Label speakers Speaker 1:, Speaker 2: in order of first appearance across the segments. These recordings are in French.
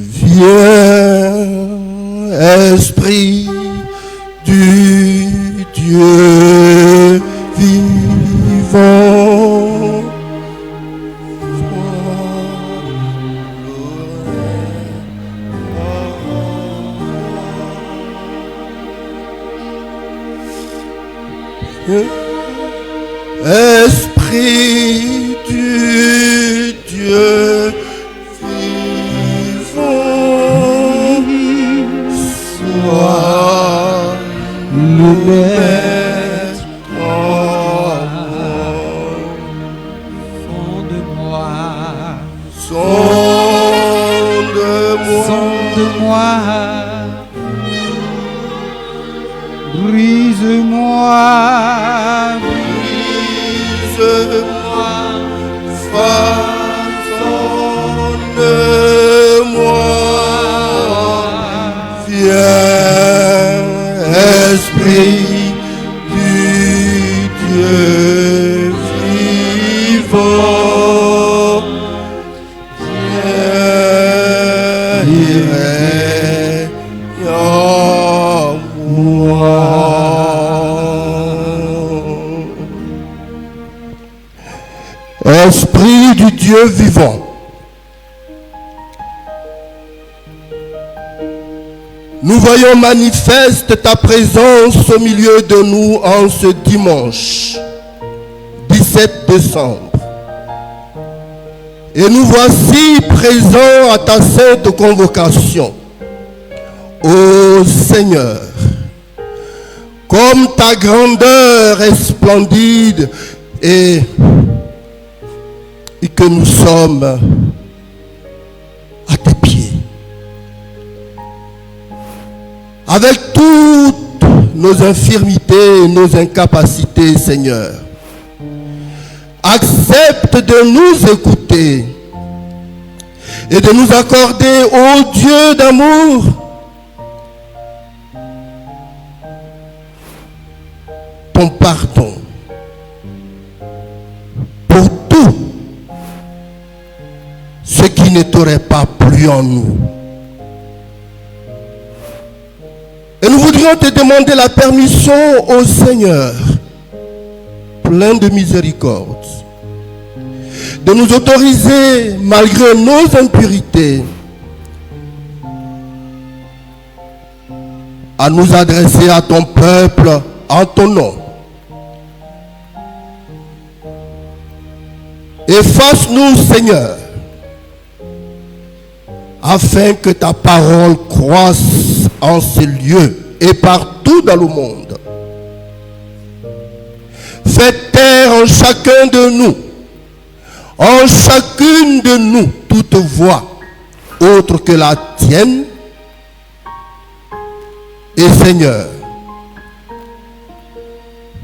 Speaker 1: Viens, Esprit du Dieu vivant. Esprit du Dieu vivant, sois le maître en
Speaker 2: Sonde-moi,
Speaker 1: sonde-moi,
Speaker 2: sonde-moi, brise-moi,
Speaker 1: brise-moi, façonne-moi. Viens, Esprit du Dieu vivant, viens en moi. Esprit du Dieu vivant, nous voyons manifeste ta présence au milieu de nous en ce dimanche 17 décembre. Et nous voici présents à ta sainte convocation. Ô Seigneur, comme ta grandeur est splendide et que nous sommes à tes pieds. Avec toutes nos infirmités et nos incapacités, Seigneur, accepte de nous écouter et de nous accorder, ô Dieu d'amour, ton pardon pour tout ce qui ne t'aurait pas plu en nous. Et nous voudrions te demander la permission au Seigneur, plein de miséricorde, de nous autoriser, malgré nos impurités, à nous adresser à ton peuple en ton nom. Efface-nous, Seigneur, afin que ta parole croisse en ces lieux et partout dans le monde. Fais taire en chacun de nous, en chacune de nous, toute voix autre que la tienne. Et Seigneur,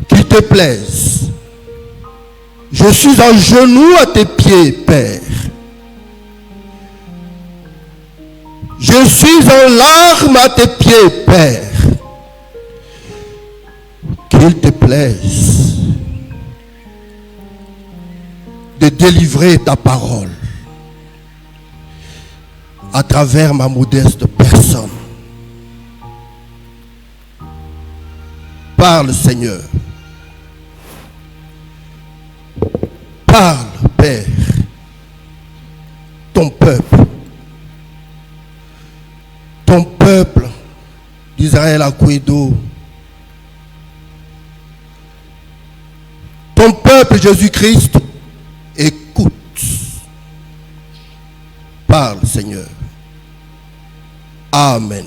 Speaker 1: qu'il te plaise, je suis en genoux à tes pieds, Père. Je suis en larmes à tes pieds, Père. Qu'il te plaise de délivrer ta parole à travers ma modeste personne. Parle, Seigneur. Parle, Père. Ton peuple d'Israël à Kouédo, ton peuple Jésus-Christ, écoute. Parle, Seigneur. Amen.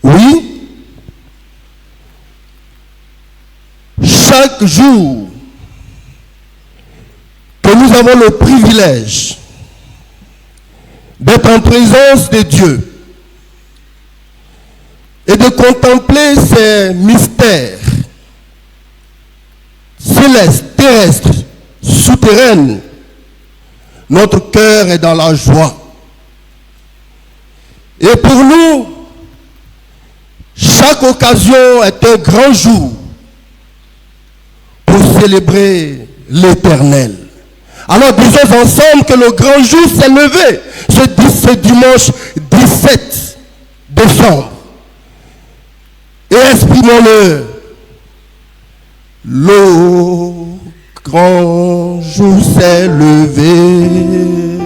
Speaker 1: Oui, chaque jour que nous avons le privilège d'être en présence de Dieu et de contempler ces mystères célestes, terrestres, souterraines, notre cœur est dans la joie. Et pour nous, chaque occasion est un grand jour pour célébrer l'Éternel. Alors disons ensemble que le grand jour s'est levé ce dimanche 17 décembre. Et exprimons-le. Le grand jour s'est levé.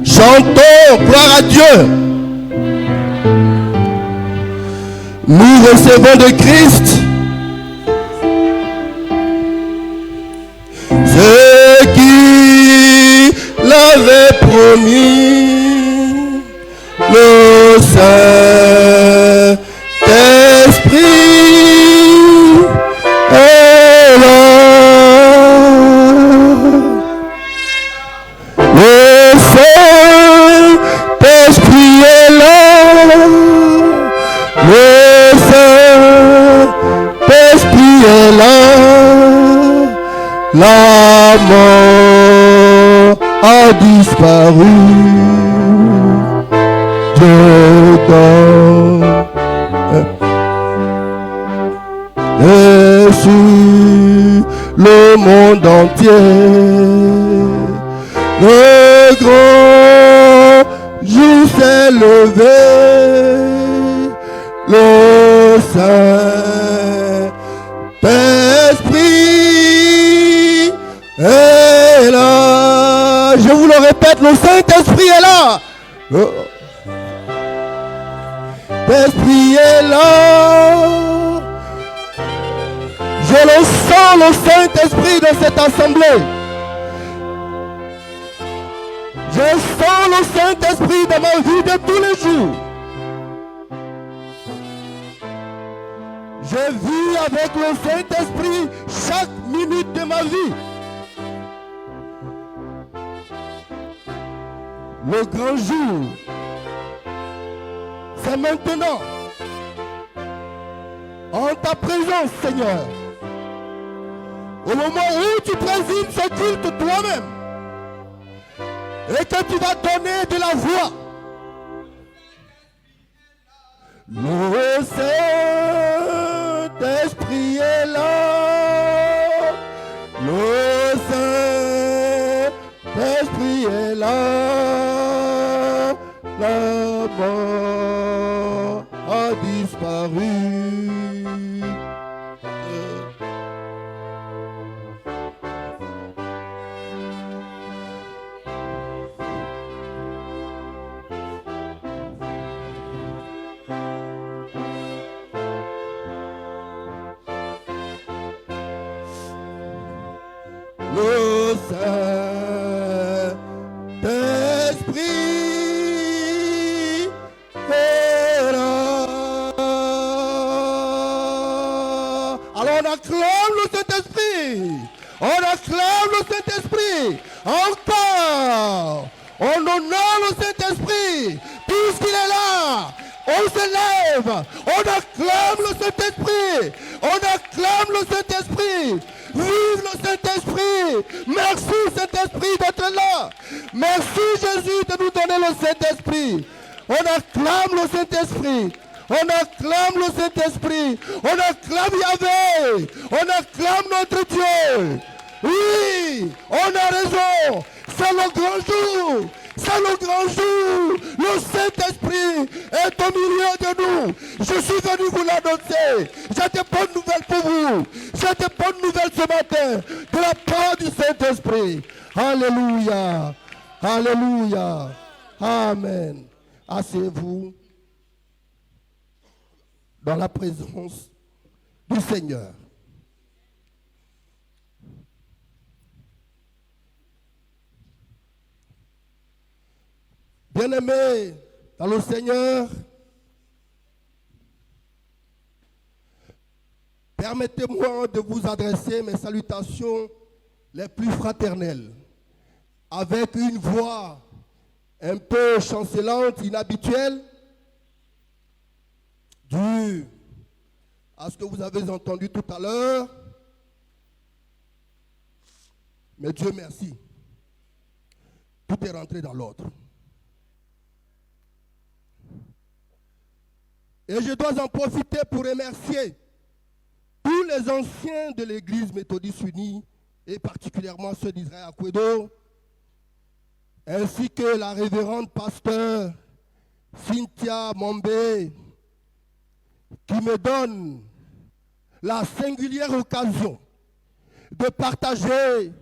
Speaker 1: Chantons, gloire à Dieu. Nous recevons de Christ ce qu'il avait promis, le Saint-Esprit est là. Le Saint-Esprit est là. Le Saint-Esprit est là. La mort a disparu. Dieu donne et sur le monde entier. Le grand jour s'est levé. Le Saint-Esprit est là. Je vous le répète, le Saint-Esprit est là. Le Saint-Esprit est là. Je le sens, le Saint-Esprit dans cette assemblée. Je sens le Saint-Esprit dans ma vie de tous les jours. Je vis avec le Saint-Esprit chaque minute de ma vie. Le grand jour, c'est maintenant. En ta présence, Seigneur. Au moment où tu présides ce culte toi-même. Et que tu vas donner de la voix. Le Saint-Esprit est là. Le Saint-Esprit est là. La mort a disparu. Le Saint-Esprit est là. Alors on acclame le Saint-Esprit. On acclame le Saint-Esprit. Encore. On honore le Saint-Esprit. Puisqu'il est là. On se lève. On acclame le Saint-Esprit. On acclame le Saint-Esprit. Vive le Saint-Esprit. Merci Saint-Esprit d'être là. Merci Jésus de nous donner le Saint-Esprit. On acclame le Saint-Esprit. On acclame le Saint-Esprit. On acclame Yahvé. On acclame notre Dieu. Oui, on a raison. C'est le grand jour. C'est le grand jour. Le Saint-Esprit est au milieu de nous. Je suis venu vous l'annoncer. J'ai des bonnes nouvelles pour vous. J'ai des bonnes nouvelles ce matin de la part du Saint-Esprit. Alléluia. Alléluia. Amen. Asseyez-vous dans la présence du Seigneur. Bien-aimés dans le Seigneur, permettez-moi de vous adresser mes salutations les plus fraternelles, avec une voix un peu chancelante, inhabituelle, due à ce que vous avez entendu tout à l'heure. Mais Dieu merci. Tout est rentré dans l'ordre. Et je dois en profiter pour remercier tous les anciens de l'Église méthodiste unie, et particulièrement ceux d'Israël Akwedo, ainsi que la révérende pasteur Cynthia Mombe, qui me donne la singulière occasion de partager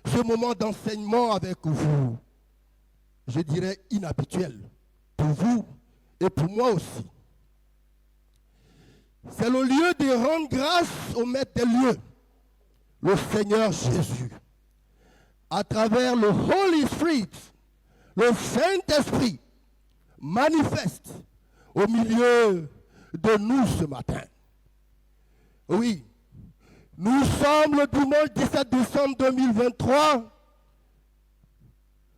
Speaker 1: ce moment d'enseignement avec vous. Je dirais inhabituel pour vous et pour moi aussi. C'est le lieu de rendre grâce au Maître des lieux, le Seigneur Jésus, à travers le Holy Spirit, le Saint-Esprit, manifeste au milieu de nous ce matin. Oui, nous sommes le dimanche 17 décembre 2023,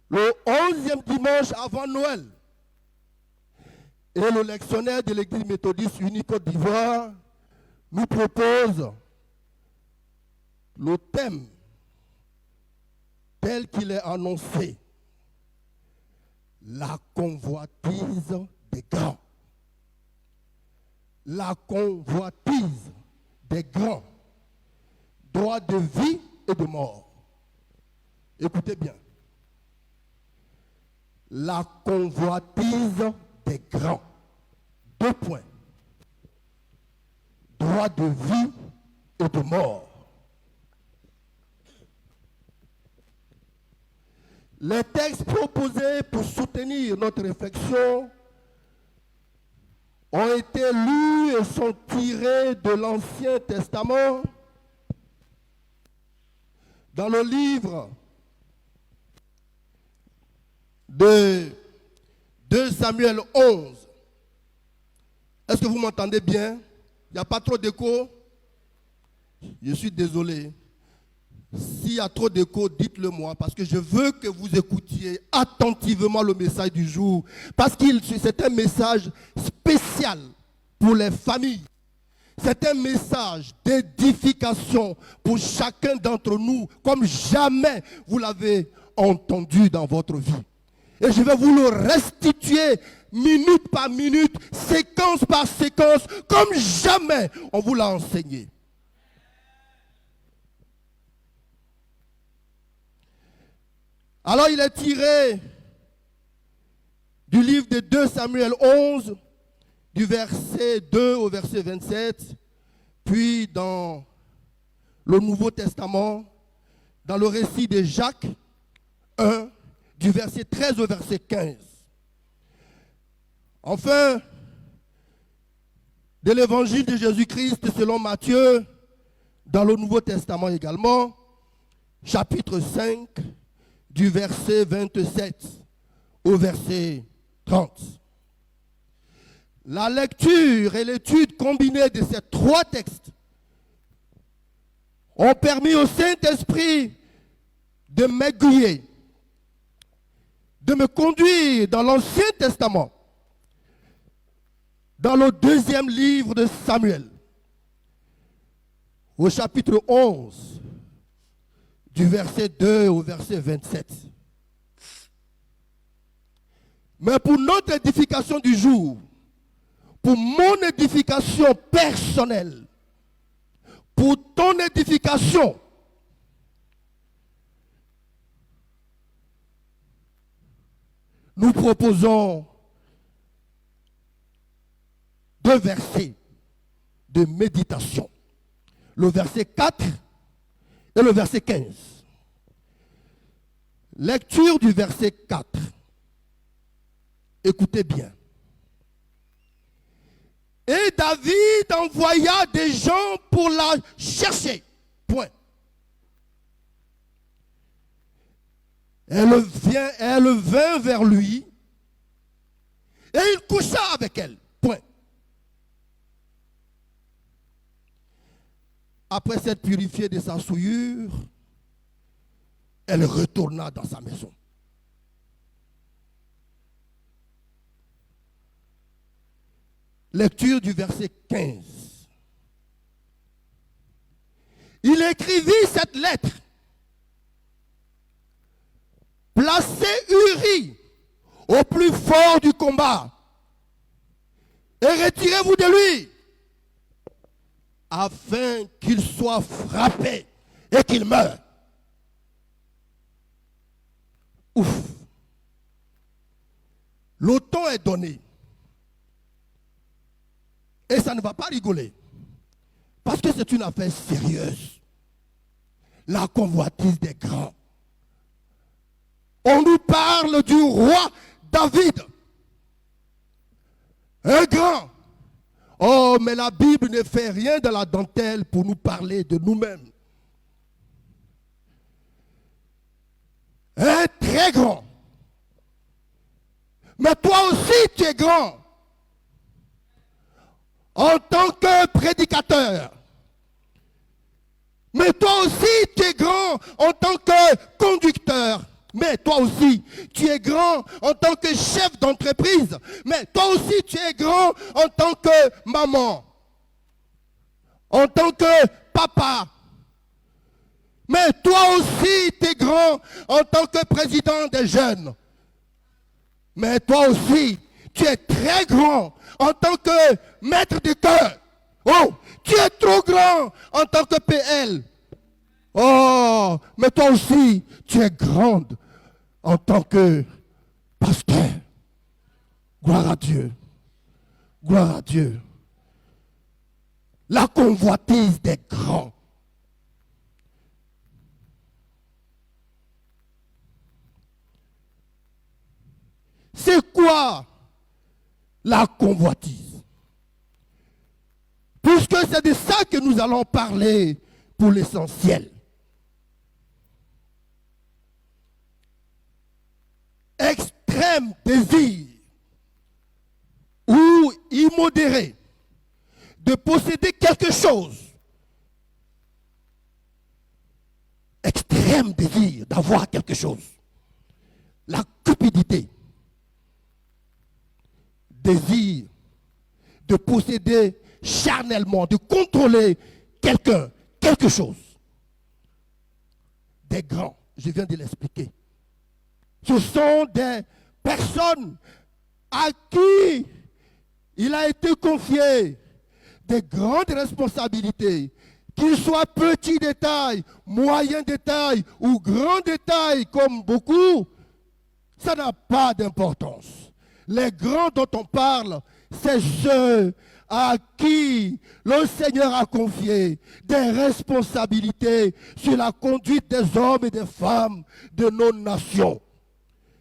Speaker 1: le 11e dimanche avant Noël. Et le lectionnaire de l'Église méthodiste unie Côte d'Ivoire nous propose le thème tel qu'il est annoncé. La convoitise des grands. La convoitise des grands. Droit de vie et de mort. Écoutez bien. La convoitise des grands. 2 points. Droit de vie et de mort. Les textes proposés pour soutenir notre réflexion ont été lus et sont tirés de l'Ancien Testament dans le livre de 2 Samuel 11. Est-ce que vous m'entendez bien? Il n'y a pas trop d'écho? Je suis désolé. S'il y a trop d'écho, dites-le moi, parce que je veux que vous écoutiez attentivement le message du jour, parce que c'est un message spécial pour les familles. C'est un message d'édification pour chacun d'entre nous, comme jamais vous l'avez entendu dans votre vie. Et je vais vous le restituer minute par minute, séquence par séquence, comme jamais on vous l'a enseigné. Alors il est tiré du livre de 2 Samuel 11, du verset 2 au verset 27, puis dans le Nouveau Testament, dans le récit de Jacques 1, du verset 13 au verset 15. Enfin, de l'évangile de Jésus-Christ selon Matthieu, dans le Nouveau Testament également, chapitre 5, du verset 27 au verset 30. La lecture et l'étude combinée de ces 3 textes ont permis au Saint-Esprit de m'aiguiller, de me conduire dans l'Ancien Testament, dans le 2e livre de Samuel, au chapitre 11, du verset 2 au verset 27. Mais pour notre édification du jour, pour mon édification personnelle, pour ton édification, nous proposons 2 versets de méditation. Le verset 4 et le verset 15. Lecture du verset 4. Écoutez bien. Et David envoya des gens pour la chercher. Point. Elle vint vers lui et il coucha avec elle. Point. Après s'être purifiée de sa souillure, elle retourna dans sa maison. Lecture du verset 15. Il écrivit cette lettre placez Uri au plus fort du combat et retirez-vous de lui afin qu'il soit frappé et qu'il meure. Ouf. Le ton est donné. Et ça ne va pas rigoler. Parce que c'est une affaire sérieuse. La convoitise des grands. On nous parle du roi David. Un grand. Oh, mais la Bible ne fait rien de la dentelle pour nous parler de nous-mêmes. Un très grand. Mais toi aussi, tu es grand. En tant que prédicateur. Mais toi aussi, tu es grand en tant que conducteur. Mais toi aussi, tu es grand en tant que chef d'entreprise. Mais toi aussi, tu es grand en tant que maman. En tant que papa. Mais toi aussi, tu es grand en tant que président des jeunes. Mais toi aussi, tu es très grand en tant que maître de cœur. Oh, tu es trop grand en tant que PL. Oh, mais toi aussi, tu es grande en tant que pasteur. Gloire à Dieu. Gloire à Dieu. La convoitise des grands. C'est quoi la convoitise? Puisque c'est de ça que nous allons parler pour l'essentiel. Extrême désir ou immodéré de posséder quelque chose. Extrême désir d'avoir quelque chose. La cupidité. Désir de posséder charnellement, de contrôler quelqu'un, quelque chose. Des grands, je viens de l'expliquer. Ce sont des personnes à qui il a été confié des grandes responsabilités, qu'ils soient petits détails, moyens détails ou grands détails comme beaucoup, ça n'a pas d'importance. Les grands dont on parle, c'est ceux à qui le Seigneur a confié des responsabilités sur la conduite des hommes et des femmes de nos nations.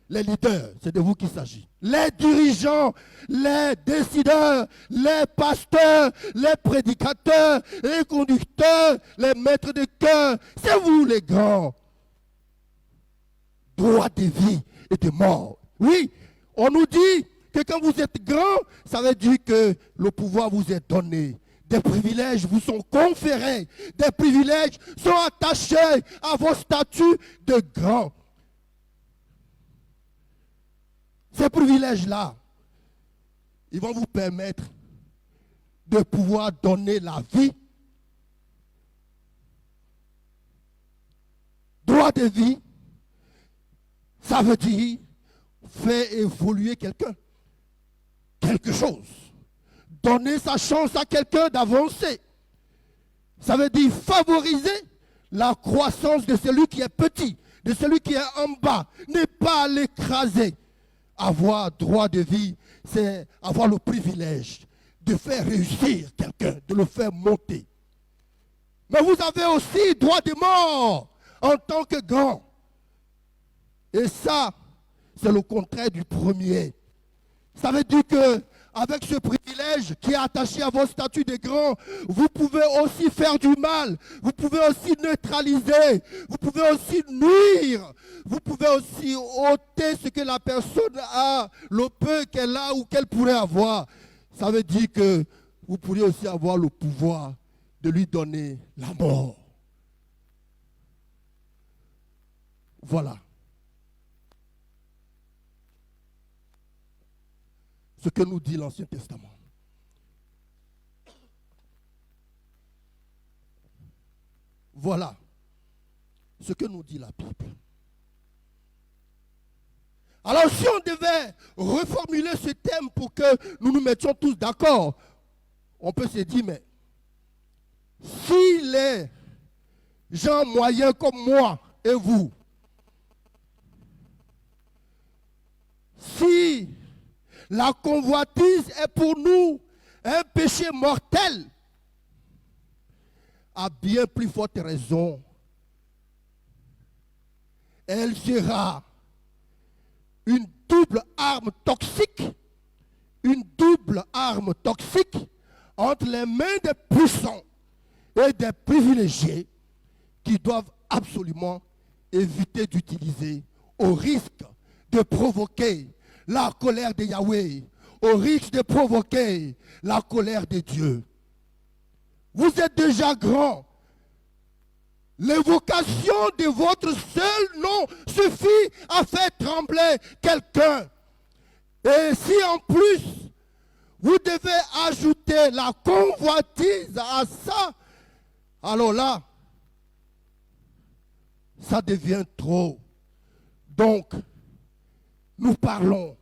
Speaker 1: Les leaders, c'est de vous qu'il s'agit. Les dirigeants, les décideurs, les pasteurs, les prédicateurs, les conducteurs, les maîtres de cœur, c'est vous les grands. Droit de vie et de mort. Oui, on nous dit que quand vous êtes grand, ça veut dire que le pouvoir vous est donné. Des privilèges vous sont conférés. Des privilèges sont attachés à vos statuts de grand. Ces privilèges-là, ils vont vous permettre de pouvoir donner la vie, droit de vie, ça veut dire faire évoluer quelqu'un, quelque chose, donner sa chance à quelqu'un d'avancer. Ça veut dire favoriser la croissance de celui qui est petit, de celui qui est en bas, ne pas l'écraser. Avoir droit de vie, c'est avoir le privilège de faire réussir quelqu'un, de le faire monter. Mais vous avez aussi droit de mort en tant que grand. Et ça, c'est le contraire du premier. Ça veut dire que avec ce privilège qui est attaché à vos statuts de grand, vous pouvez aussi faire du mal, vous pouvez aussi neutraliser, vous pouvez aussi nuire, vous pouvez aussi ôter ce que la personne a, le peu qu'elle a ou qu'elle pourrait avoir. Ça veut dire que vous pourriez aussi avoir le pouvoir de lui donner la mort. Voilà. Ce que nous dit l'Ancien Testament. Voilà ce que nous dit la Bible. Alors si on devait reformuler ce thème pour que nous nous mettions tous d'accord, on peut se dire, mais si les gens moyens comme moi et vous, si la convoitise est pour nous un péché mortel, à bien plus forte raison, elle sera une double arme toxique, entre les mains des puissants et des privilégiés qui doivent absolument éviter d'utiliser au risque de provoquer la colère de Yahweh, au risque de provoquer la colère de Dieu. Vous êtes déjà grand. L'évocation de votre seul nom suffit à faire trembler quelqu'un. Et si en plus, vous devez ajouter la convoitise à ça, alors là, ça devient trop. Donc, nous parlons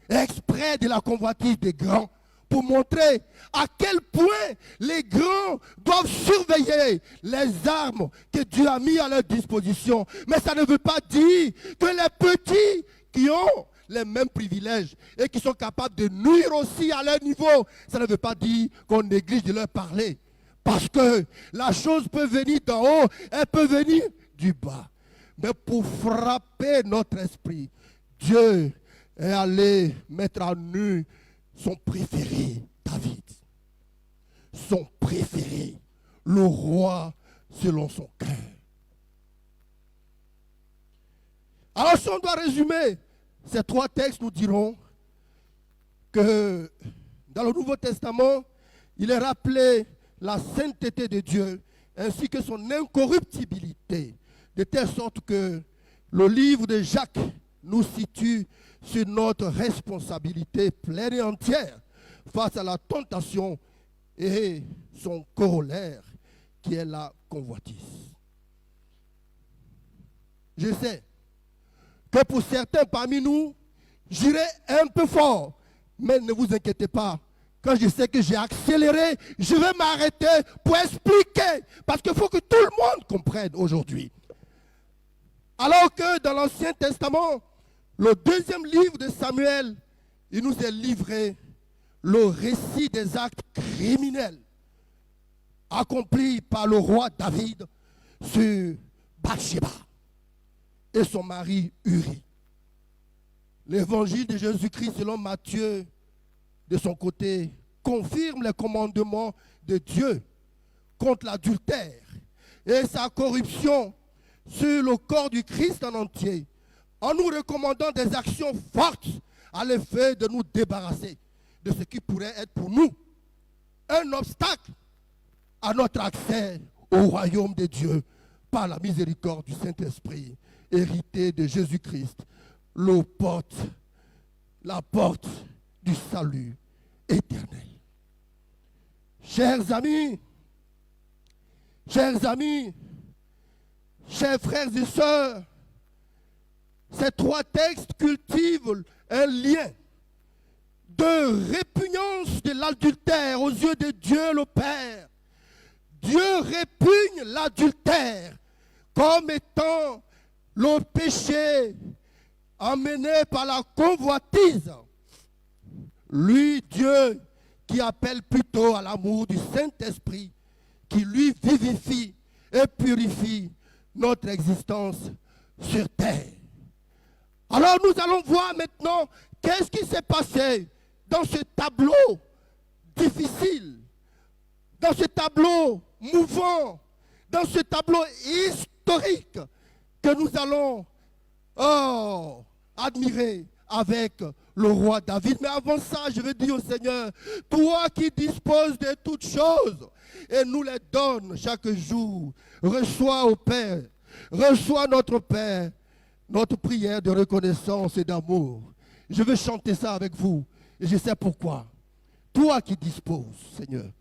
Speaker 1: exprès de la convoitise des grands pour montrer à quel point les grands doivent surveiller les armes que Dieu a mis à leur disposition. Mais ça ne veut pas dire que les petits qui ont les mêmes privilèges et qui sont capables de nuire aussi à leur niveau, ça ne veut pas dire qu'on néglige de leur parler. Parce que la chose peut venir d'en haut, elle peut venir du bas. Mais pour frapper notre esprit, Dieu est allé mettre à nu son préféré, David. Son préféré, le roi selon son cœur. Alors si on doit résumer ces trois textes, nous dirons que dans le Nouveau Testament, il est rappelé la sainteté de Dieu ainsi que son incorruptibilité, de telle sorte que le livre de Jacques nous situe sur notre responsabilité pleine et entière face à la tentation et son corollaire qui est la convoitise. Je sais que pour certains parmi nous, j'irai un peu fort, mais ne vous inquiétez pas. Quand je sais que j'ai accéléré, je vais m'arrêter pour expliquer, parce qu'il faut que tout le monde comprenne aujourd'hui. Alors que dans l'Ancien Testament, le deuxième livre de Samuel, il nous est livré le récit des actes criminels accomplis par le roi David sur Bathsheba et son mari Uri. L'évangile de Jésus-Christ selon Matthieu, de son côté, confirme les commandements de Dieu contre l'adultère et sa corruption sur le corps du Christ en entier, en nous recommandant des actions fortes à l'effet de nous débarrasser de ce qui pourrait être pour nous un obstacle à notre accès au royaume de Dieu par la miséricorde du Saint-Esprit, hérité de Jésus-Christ, la porte du salut éternel. Chers amis, chers frères et sœurs, ces trois textes cultivent un lien de répugnance de l'adultère aux yeux de Dieu le Père. Dieu répugne l'adultère comme étant le péché emmené par la convoitise. Lui, Dieu, qui appelle plutôt à l'amour du Saint-Esprit, qui lui vivifie et purifie notre existence sur terre. Alors nous allons voir maintenant qu'est-ce qui s'est passé dans ce tableau difficile, dans ce tableau mouvant, dans ce tableau historique que nous allons admirer avec le roi David. Mais avant ça, je vais dire au Seigneur, toi qui disposes de toutes choses et nous les donnes chaque jour, reçois au Père, reçois notre Père, notre prière de reconnaissance et d'amour. Je veux chanter ça avec vous et je sais pourquoi. Toi qui disposes, Seigneur.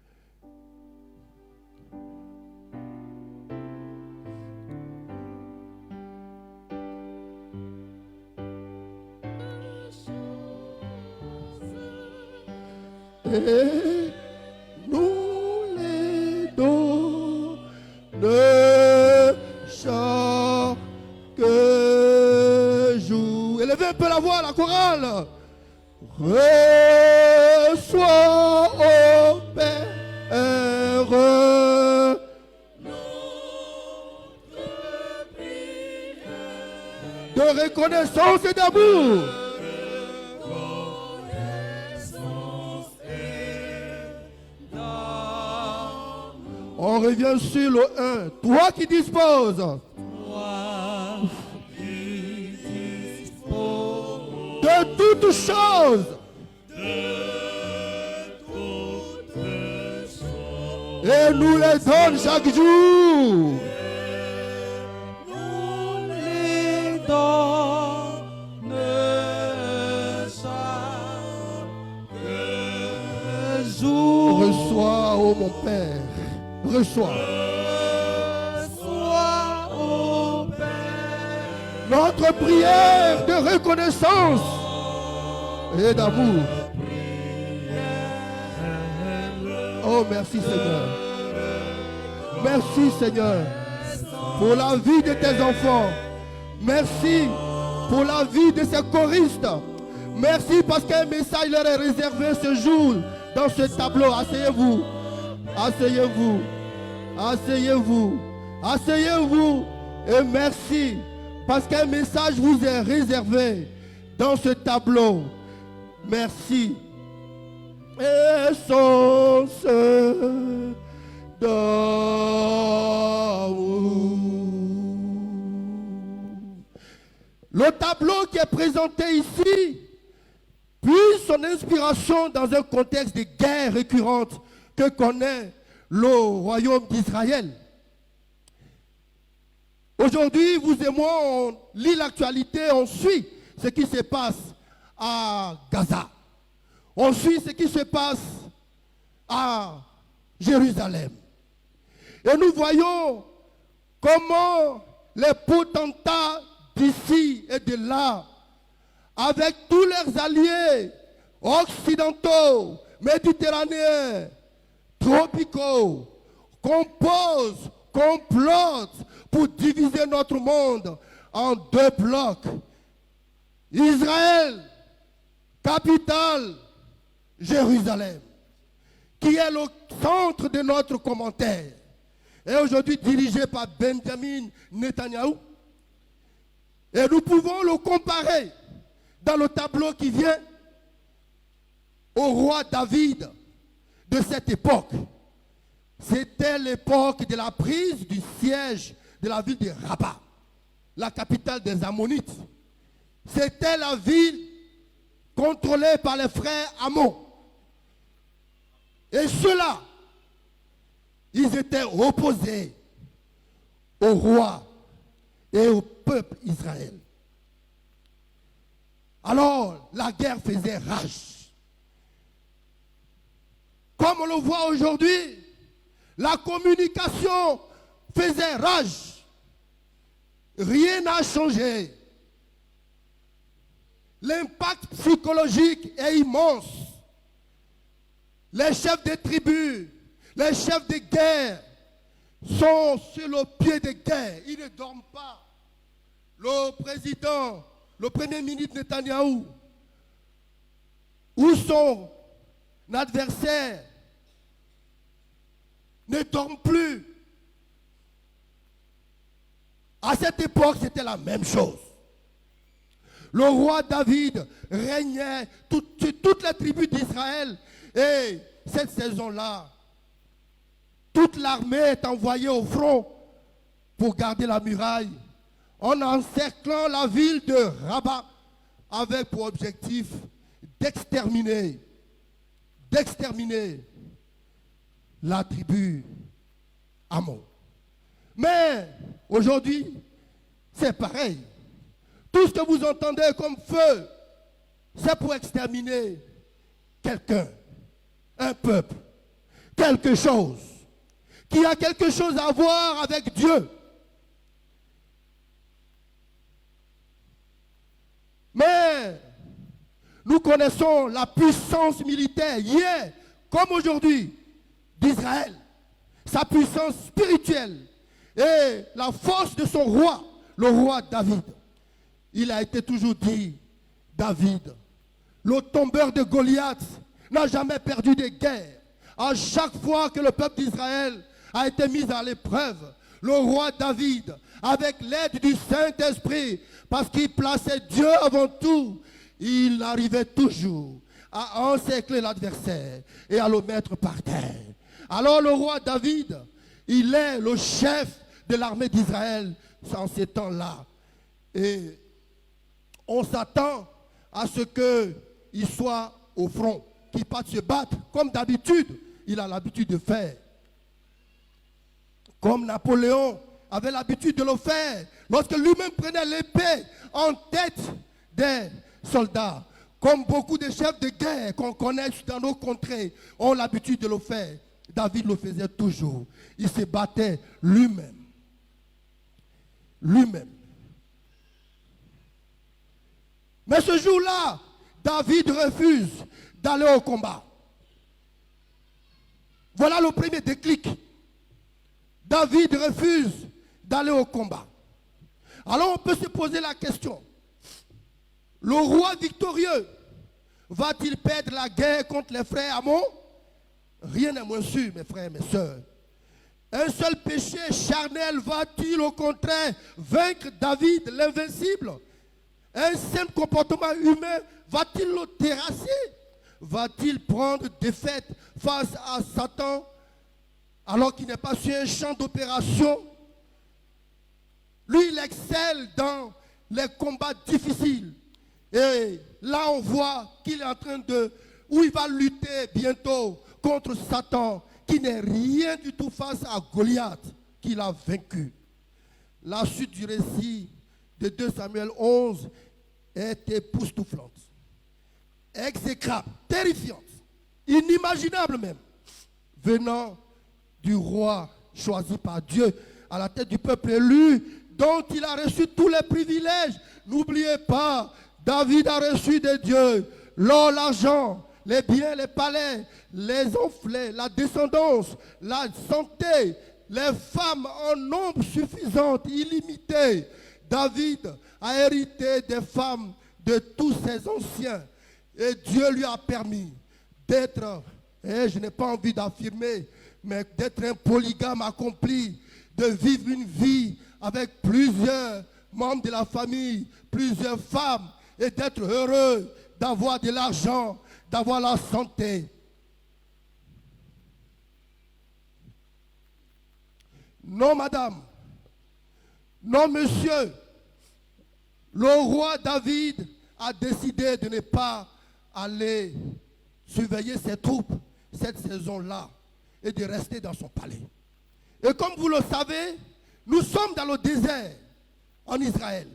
Speaker 1: et nous les donnons chaque jour. Élevez un peu la voix, la chorale. Reçois, ô Père, de reconnaissance et d'amour. On revient sur le 1. Toi qui disposes de toutes choses. Et nous les donne chaque jour.
Speaker 2: Nous les donne chaque jour.
Speaker 1: Reçois, ô mon Père. Reçois.
Speaker 2: Reçois, ô Père,
Speaker 1: Notre prière de reconnaissance et d'amour. Oh, merci Seigneur. Merci Seigneur pour la vie de tes enfants. Merci pour la vie de ces choristes. Merci parce qu'un message leur est réservé ce jour dans ce tableau. Asseyez-vous. Asseyez-vous. Asseyez-vous. Asseyez-vous. Et merci parce qu'un message vous est réservé dans ce tableau. Merci. Essence d'amour. Le tableau qui est présenté ici puise son inspiration dans un contexte de guerre récurrente que connaît le royaume d'Israël. Aujourd'hui, vous et moi, on lit l'actualité, on suit ce qui se passe à Gaza. On suit ce qui se passe à Jérusalem. Et nous voyons comment les potentats d'ici et de là, avec tous leurs alliés occidentaux, méditerranéens, tropicaux, composent, complotent pour diviser notre monde en deux blocs. Israël, capitale, Jérusalem, qui est le centre de notre commentaire, est aujourd'hui dirigé par Benjamin Netanyahou. Et nous pouvons le comparer dans le tableau qui vient au roi David de cette époque. C'était l'époque de la prise du siège de la ville de Rabat, la capitale des Ammonites. C'était la ville contrôlée par les frères Ammon. Et ceux-là, ils étaient opposés au roi et au peuple Israël. Alors, la guerre faisait rage. Comme on le voit aujourd'hui, la communication faisait rage. Rien n'a changé. L'impact psychologique est immense. Les chefs des tribus, les chefs de guerre sont sur le pied de guerre. Ils ne dorment pas. Le président, le premier ministre Netanyahou, ou son adversaire, ne dorment plus. À cette époque, c'était la même chose. Le roi David régnait sur toutes les tribus d'Israël. Et cette saison-là, toute l'armée est envoyée au front pour garder la muraille, en encerclant la ville de Rabat avec pour objectif d'exterminer la tribu Ammon. Mais aujourd'hui, c'est pareil. Tout ce que vous entendez comme feu, c'est pour exterminer quelqu'un, un peuple, quelque chose, qui a quelque chose à voir avec Dieu. Mais nous connaissons la puissance militaire. Hier, comme aujourd'hui, d'Israël, sa puissance spirituelle et la force de son roi, le roi David. Il a été toujours dit, David, le tombeur de Goliath, n'a jamais perdu de guerre. À chaque fois que le peuple d'Israël a été mis à l'épreuve, le roi David, avec l'aide du Saint-Esprit, parce qu'il plaçait Dieu avant tout, il arrivait toujours à encercler l'adversaire et à le mettre par terre. Alors le roi David, il est le chef de l'armée d'Israël en ces temps-là. Et on s'attend à ce qu'il soit au front, qu'il parte se battre, comme d'habitude, il a l'habitude de faire. Comme Napoléon avait l'habitude de le faire, lorsque lui-même prenait l'épée en tête des soldats. Comme beaucoup de chefs de guerre qu'on connaît dans nos contrées ont l'habitude de le faire. David le faisait toujours. Il se battait lui-même. Lui-même. Mais ce jour-là, David refuse d'aller au combat. Voilà le premier déclic. David refuse d'aller au combat. Alors on peut se poser la question. Le roi victorieux va-t-il perdre la guerre contre les frères Ammon? Rien n'est moins sûr, mes frères et mes sœurs. Un seul péché charnel va-t-il au contraire vaincre David, l'invincible? Un simple comportement humain va-t-il le terrasser? Va-t-il prendre défaite face à Satan alors qu'il n'est pas sur un champ d'opération? Lui, il excelle dans les combats difficiles. Et là, on voit qu'il est en train de... où il va lutter bientôt contre Satan, qui n'est rien du tout face à Goliath, qu'il a vaincu. La suite du récit de 2 Samuel 11 est époustouflante, exécrable, terrifiante, inimaginable même, venant du roi choisi par Dieu à la tête du peuple élu, dont il a reçu tous les privilèges. N'oubliez pas, David a reçu de Dieu l'or, l'argent, les biens, les palais, les enflets, la descendance, la santé, les femmes en nombre suffisant, illimité. David a hérité des femmes de tous ses anciens. Et Dieu lui a permis d'être, et je n'ai pas envie d'affirmer, mais d'être un polygame accompli, de vivre une vie avec plusieurs membres de la famille, plusieurs femmes, et d'être heureux, d'avoir de l'argent, d'avoir la santé. Non, madame. Non, monsieur. Le roi David a décidé de ne pas aller surveiller ses troupes cette saison-là et de rester dans son palais. Et comme vous le savez, nous sommes dans le désert en Israël.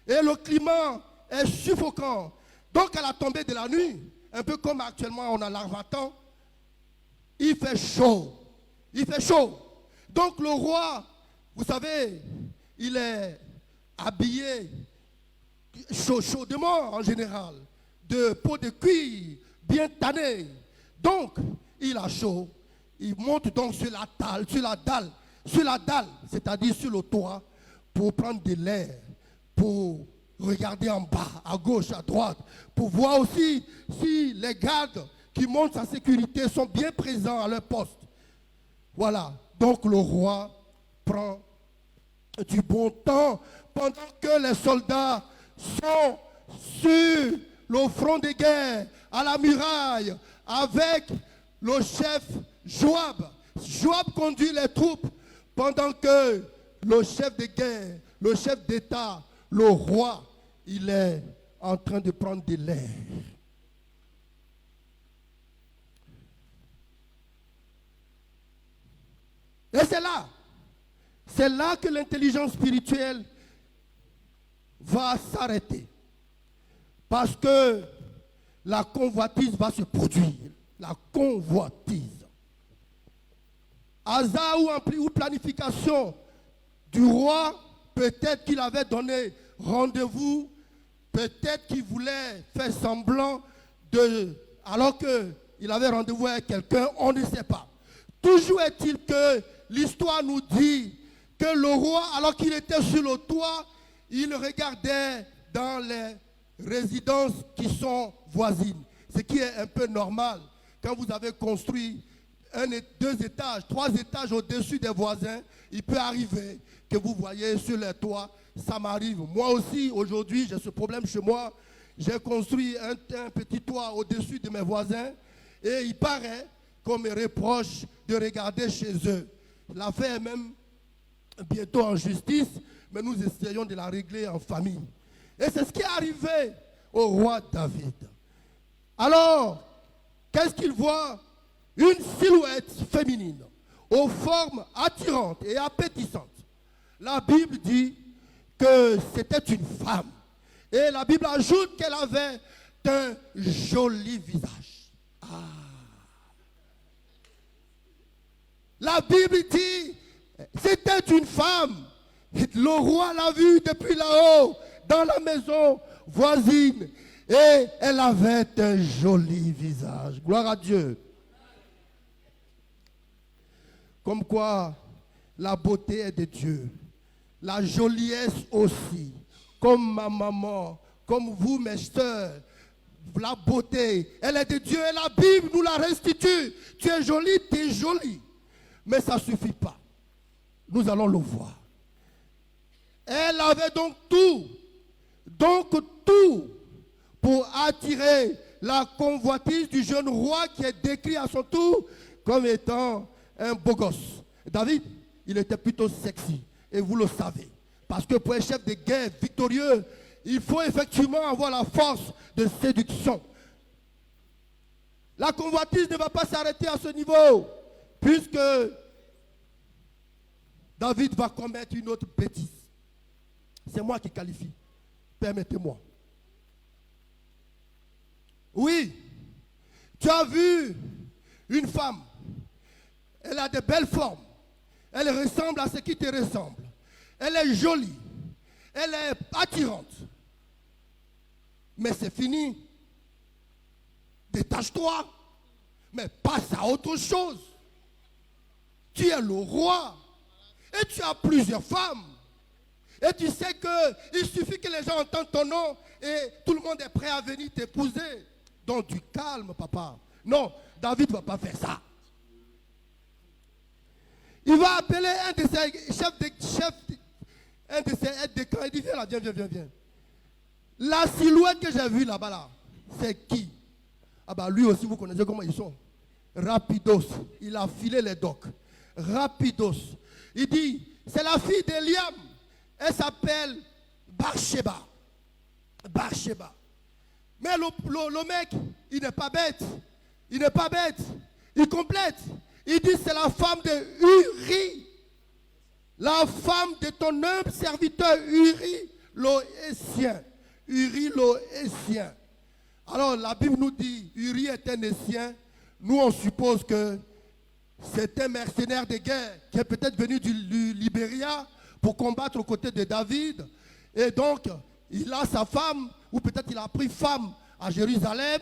Speaker 1: Et le climat est suffocant. Donc à la tombée de la nuit, un peu comme actuellement on a l'Harmattan, il fait chaud. Il fait chaud. Donc le roi, vous savez, il est habillé chaudement en général, de peau de cuir, bien tanné. Donc, il a chaud. Il monte donc sur la dalle, c'est-à-dire sur le toit, pour prendre de l'air, pour regarder en bas, à gauche, à droite, pour voir aussi si les gardes qui montent sa sécurité sont bien présents à leur poste. Voilà. Donc le roi prend du bon temps pendant que les soldats sont sur le front de guerre, à la muraille, avec le chef Joab. Joab conduit les troupes pendant que le chef de guerre, le chef d'État, le roi, il est en train de prendre de l'air. Et c'est là que l'intelligence spirituelle va s'arrêter. Parce que la convoitise va se produire. La convoitise. Hasard ou planification du roi, peut-être qu'il avait donné rendez-vous, peut-être qu'il voulait faire semblant de... Alors que qu'il avait rendez-vous avec quelqu'un, on ne sait pas. Toujours est-il que l'histoire nous dit que le roi, alors qu'il était sur le toit, il regardait dans les résidences qui sont voisines. Ce qui est un peu normal quand vous avez construit 2 étages, 3 étages au-dessus des voisins. Il peut arriver que vous voyez sur les toits, ça m'arrive. Moi aussi, aujourd'hui, j'ai ce problème chez moi. J'ai construit un petit toit au-dessus de mes voisins et il paraît qu'on me reproche de regarder chez eux. L'affaire est même bientôt en justice, mais nous essayons de la régler en famille. Et c'est ce qui est arrivé au roi David. Alors, qu'est-ce qu'il voit? Une silhouette féminine, aux formes attirantes et appétissantes. La Bible dit que c'était une femme. Et la Bible ajoute qu'elle avait un joli visage. La Bible dit c'était une femme. Le roi l'a vue depuis là-haut, dans la maison voisine. Et elle avait un joli visage. Gloire à Dieu. Comme quoi, la beauté est de Dieu. La joliesse aussi. Comme ma maman, comme vous, mes soeurs. La beauté, elle est de Dieu et la Bible nous la restitue. Tu es jolie, tu es jolie. Mais ça ne suffit pas. Nous allons le voir. Elle avait donc tout pour attirer la convoitise du jeune roi qui est décrit à son tour comme étant un beau gosse. David, il était plutôt sexy et vous le savez. Parce que pour un chef de guerre victorieux, il faut effectivement avoir la force de séduction. La convoitise ne va pas s'arrêter à ce niveau, puisque David va commettre une autre bêtise. C'est moi qui qualifie. Permettez-moi. Oui, tu as vu une femme. Elle a de belles formes. Elle ressemble à ce qui te ressemble. Elle est jolie. Elle est attirante. Mais c'est fini. Détache-toi. Mais passe à autre chose. Tu es le roi. Et tu as plusieurs femmes. Et tu sais qu'il suffit que les gens entendent ton nom et tout le monde est prêt à venir t'épouser. Donc du calme, papa. Non, David ne va pas faire ça. Il va appeler un de ses un de ses aides de camp. Il dit, viens là, viens. La silhouette que j'ai vue là-bas, là, c'est qui? Ah bah lui aussi, vous connaissez comment ils sont. Rapidos. Il a filé les docs. Rapidos. Il dit, c'est la fille d'Eliam. Elle s'appelle Bathsheba. Bathsheba. Mais le mec, il n'est pas bête. Il n'est pas bête. Il complète. Il dit, c'est la femme de Uri. La femme de ton humble serviteur Uri, l'Hétien. Uri, l'Hétien. Alors, la Bible nous dit, Uri est un Hétien. Nous, on suppose que c'est un mercenaire de guerre qui est peut-être venu du Libéria pour combattre aux côtés de David. Et donc, il a sa femme, ou peut-être il a pris femme à Jérusalem.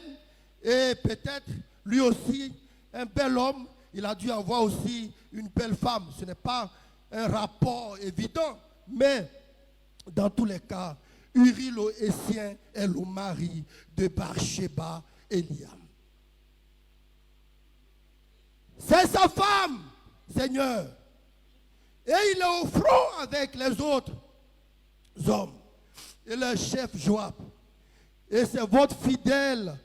Speaker 1: Et peut-être, lui aussi, un bel homme, il a dû avoir aussi une belle femme. Ce n'est pas un rapport évident, mais dans tous les cas, Uri l'Hétien est le mari de Bathsheba Eliam. C'est sa femme, Seigneur. Et il est au front avec les autres hommes. Et le chef Joab. Et c'est votre fidèle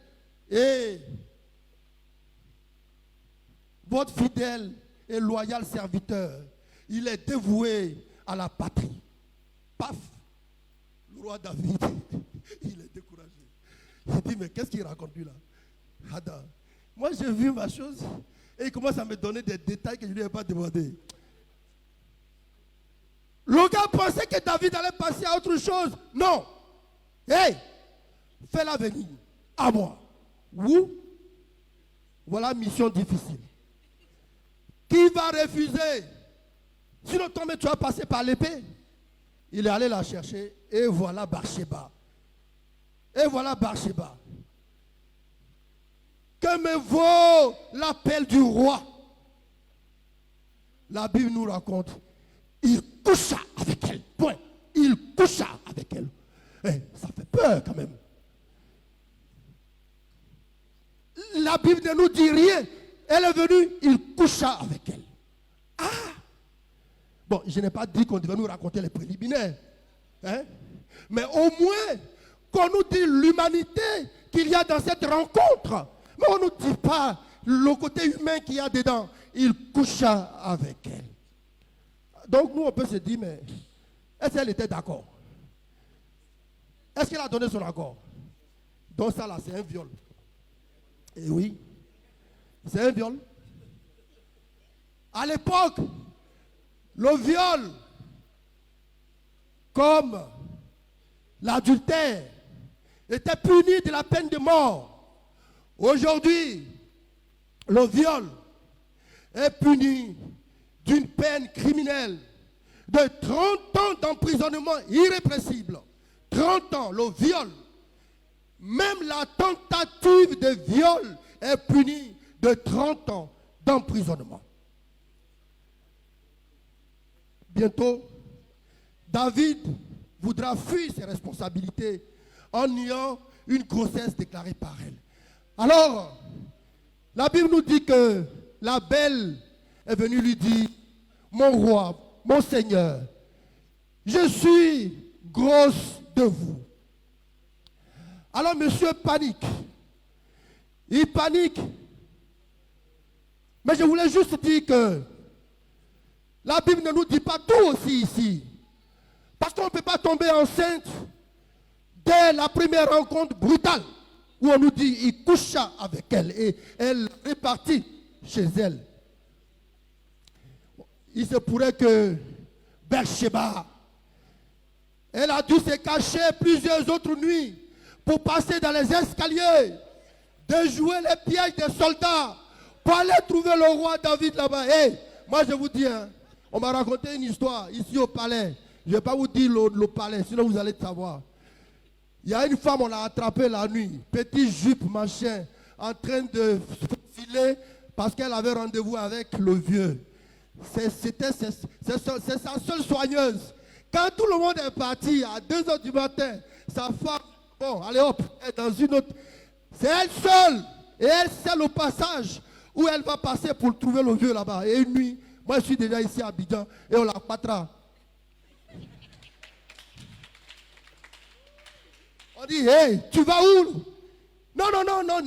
Speaker 1: et loyal serviteur. Il est dévoué à la patrie. Paf! Le roi David, il est découragé. Il dit, mais qu'est-ce qu'il raconte lui là? Ada. Moi j'ai vu ma chose et il commence à me donner des détails que je ne lui ai pas demandé. Le gars pensait que David allait passer à autre chose. Non. Hey, fais-la venir à moi. Où? Voilà mission difficile. Qui va refuser? Sinon, toi, tu vas passer par l'épée. Il est allé la chercher et voilà Bathsheba. Et voilà Bathsheba. Que me vaut l'appel du roi? La Bible nous raconte, il coucha avec elle. Point. Il coucha avec elle. Eh, ça fait peur quand même. La Bible ne nous dit rien. Elle est venue, il coucha avec elle. Ah! Bon, je n'ai pas dit qu'on devait nous raconter les préliminaires. Hein? Mais au moins, qu'on nous dise l'humanité qu'il y a dans cette rencontre. Mais on ne nous dit pas le côté humain qu'il y a dedans. Il coucha avec elle. Donc nous, on peut se dire, mais est-ce qu'elle était d'accord? Est-ce qu'elle a donné son accord? Donc ça là, c'est un viol. Et oui, c'est un viol. À l'époque, le viol, comme l'adultère, était puni de la peine de mort. Aujourd'hui, le viol est puni d'une peine criminelle de 30 ans d'emprisonnement irrépressible. 30 ans, le viol. Même la tentative de viol est punie de 30 ans d'emprisonnement. Bientôt, David voudra fuir ses responsabilités en niant une grossesse déclarée par elle. Alors, la Bible nous dit que la belle est venue lui dire, mon roi, mon Seigneur, je suis grosse de vous. Alors monsieur panique. Il panique. Mais je voulais juste dire que la Bible ne nous dit pas tout aussi ici. Parce qu'on ne peut pas tomber enceinte dès la première rencontre brutale où on nous dit il coucha avec elle et elle est partie chez elle. Il se pourrait que Bathsheba, elle a dû se cacher plusieurs autres nuits pour passer dans les escaliers, de jouer les pièges des soldats pour aller trouver le roi David là-bas. Hey, moi je vous dis, hein, on m'a raconté une histoire ici au palais. Je ne vais pas vous dire le palais, sinon vous allez savoir. Il y a une femme, on l'a attrapée la nuit, petite jupe, machin, en train de filer parce qu'elle avait rendez-vous avec le vieux. C'est sa seule soigneuse. Quand tout le monde est parti à 2 h du matin, sa femme, bon, allez hop, est dans une autre. C'est elle seule. Et elle sait le passage où elle va passer pour trouver le vieux là-bas. Et une nuit, moi je suis déjà ici à Abidjan et on la battra. On dit, hey, tu vas où? Non,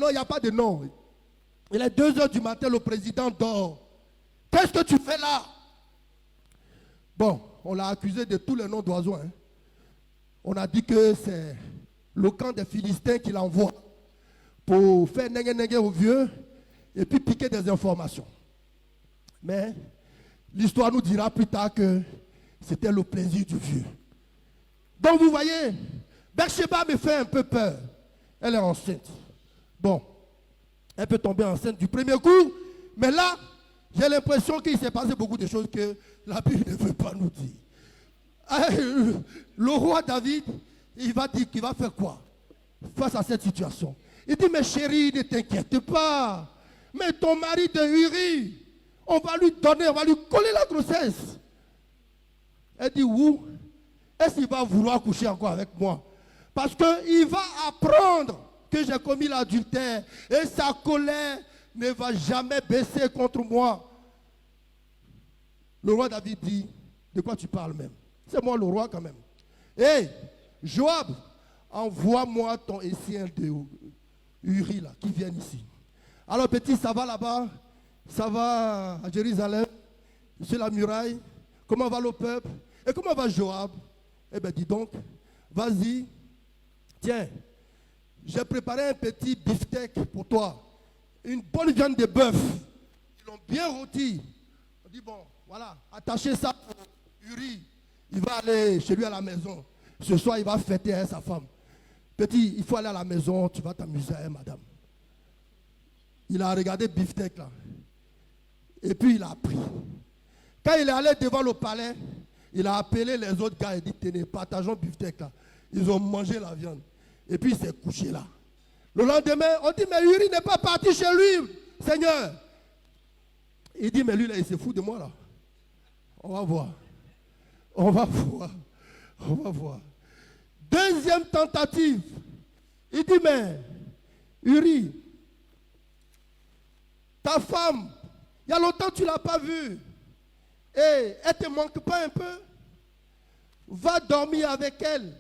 Speaker 1: il n'y a pas de non. Il est 2 h du matin, le président dort. Qu'est-ce que tu fais là? Bon, on l'a accusé de tous les noms d'oiseaux. Hein. On a dit que c'est le camp des Philistins qui l'envoie pour faire nengue au vieux et puis piquer des informations. Mais l'histoire nous dira plus tard que c'était le plaisir du vieux. Donc vous voyez, Bathsheba me fait un peu peur. Elle est enceinte. Bon, elle peut tomber enceinte du premier coup, mais là, j'ai l'impression qu'il s'est passé beaucoup de choses que la Bible ne veut pas nous dire. Le roi David, il va dire qu'il va faire quoi face à cette situation? Il dit, mais chérie, ne t'inquiète pas. Mais ton mari de Uri, on va lui donner, on va lui coller la grossesse. Elle dit, où? Est-ce qu'il va vouloir coucher encore avec moi? Parce qu'il va apprendre que j'ai commis l'adultère et sa colère ne va jamais baisser contre moi. Le roi David dit, de quoi tu parles même? C'est moi le roi quand même. Hé, Joab, envoie-moi ton essai de Uri là, qui vient ici. Alors petit, ça va là-bas, ça va à Jérusalem, sur la muraille. Comment va le peuple? Et comment va Joab? Eh bien dis donc, vas-y, tiens, j'ai préparé un petit beefsteak pour toi. Une bonne viande de bœuf. Ils l'ont bien rôti. On dit, bon, voilà, attachez ça pour Uri. Il va aller chez lui à la maison. Ce soir, il va fêter avec sa femme. Petit, il faut aller à la maison, tu vas t'amuser, hein, madame. Il a regardé beefsteak là. Et puis il a pris. Quand il est allé devant le palais, il a appelé les autres gars et dit, tenez, partageons beefsteak là. Ils ont mangé la viande. Et puis il s'est couché là. Le lendemain, on dit, mais Uri n'est pas parti chez lui, Seigneur. Il dit, mais lui, là, il se fout de moi, là. On va voir. On va voir. On va voir. Deuxième tentative. Il dit, mais Uri, ta femme, il y a longtemps que tu ne l'as pas vue. Et elle ne te manque pas un peu? Va dormir avec elle.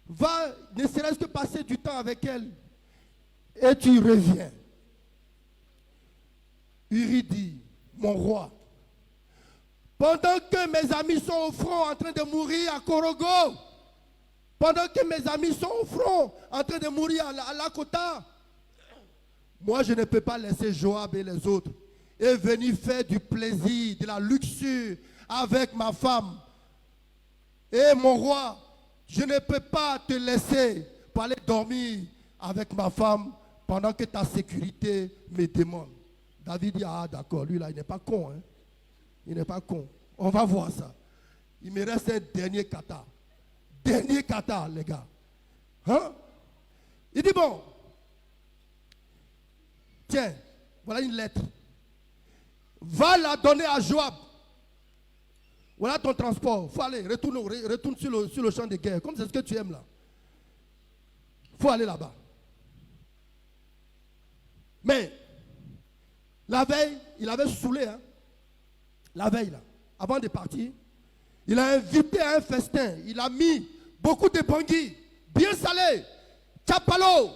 Speaker 1: Va, ne serait-ce que passer du temps avec elle. Et tu reviens. Uri dit, mon roi, pendant que mes amis sont au front en train de mourir à Korogo, pendant que mes amis sont au front en train de mourir à Lakota, moi je ne peux pas laisser Joab et les autres et venir faire du plaisir, de la luxure avec ma femme. Et mon roi, je ne peux pas te laisser pour aller dormir avec ma femme pendant que ta sécurité me demande. David dit, ah d'accord, lui là, il n'est pas con. Hein? Il n'est pas con. On va voir ça. Il me reste un dernier kata. Dernier kata, les gars. Hein? Il dit, bon, tiens, voilà une lettre. Va la donner à Joab. Voilà ton transport. Il faut aller, retourne sur le champ de guerre. Comme c'est ce que tu aimes là. Il faut aller là-bas. Mais, la veille, il avait saoulé. Hein? La veille, là, avant de partir, il a invité à un festin. Il a mis beaucoup de bangui, bien salé. Tchapalo.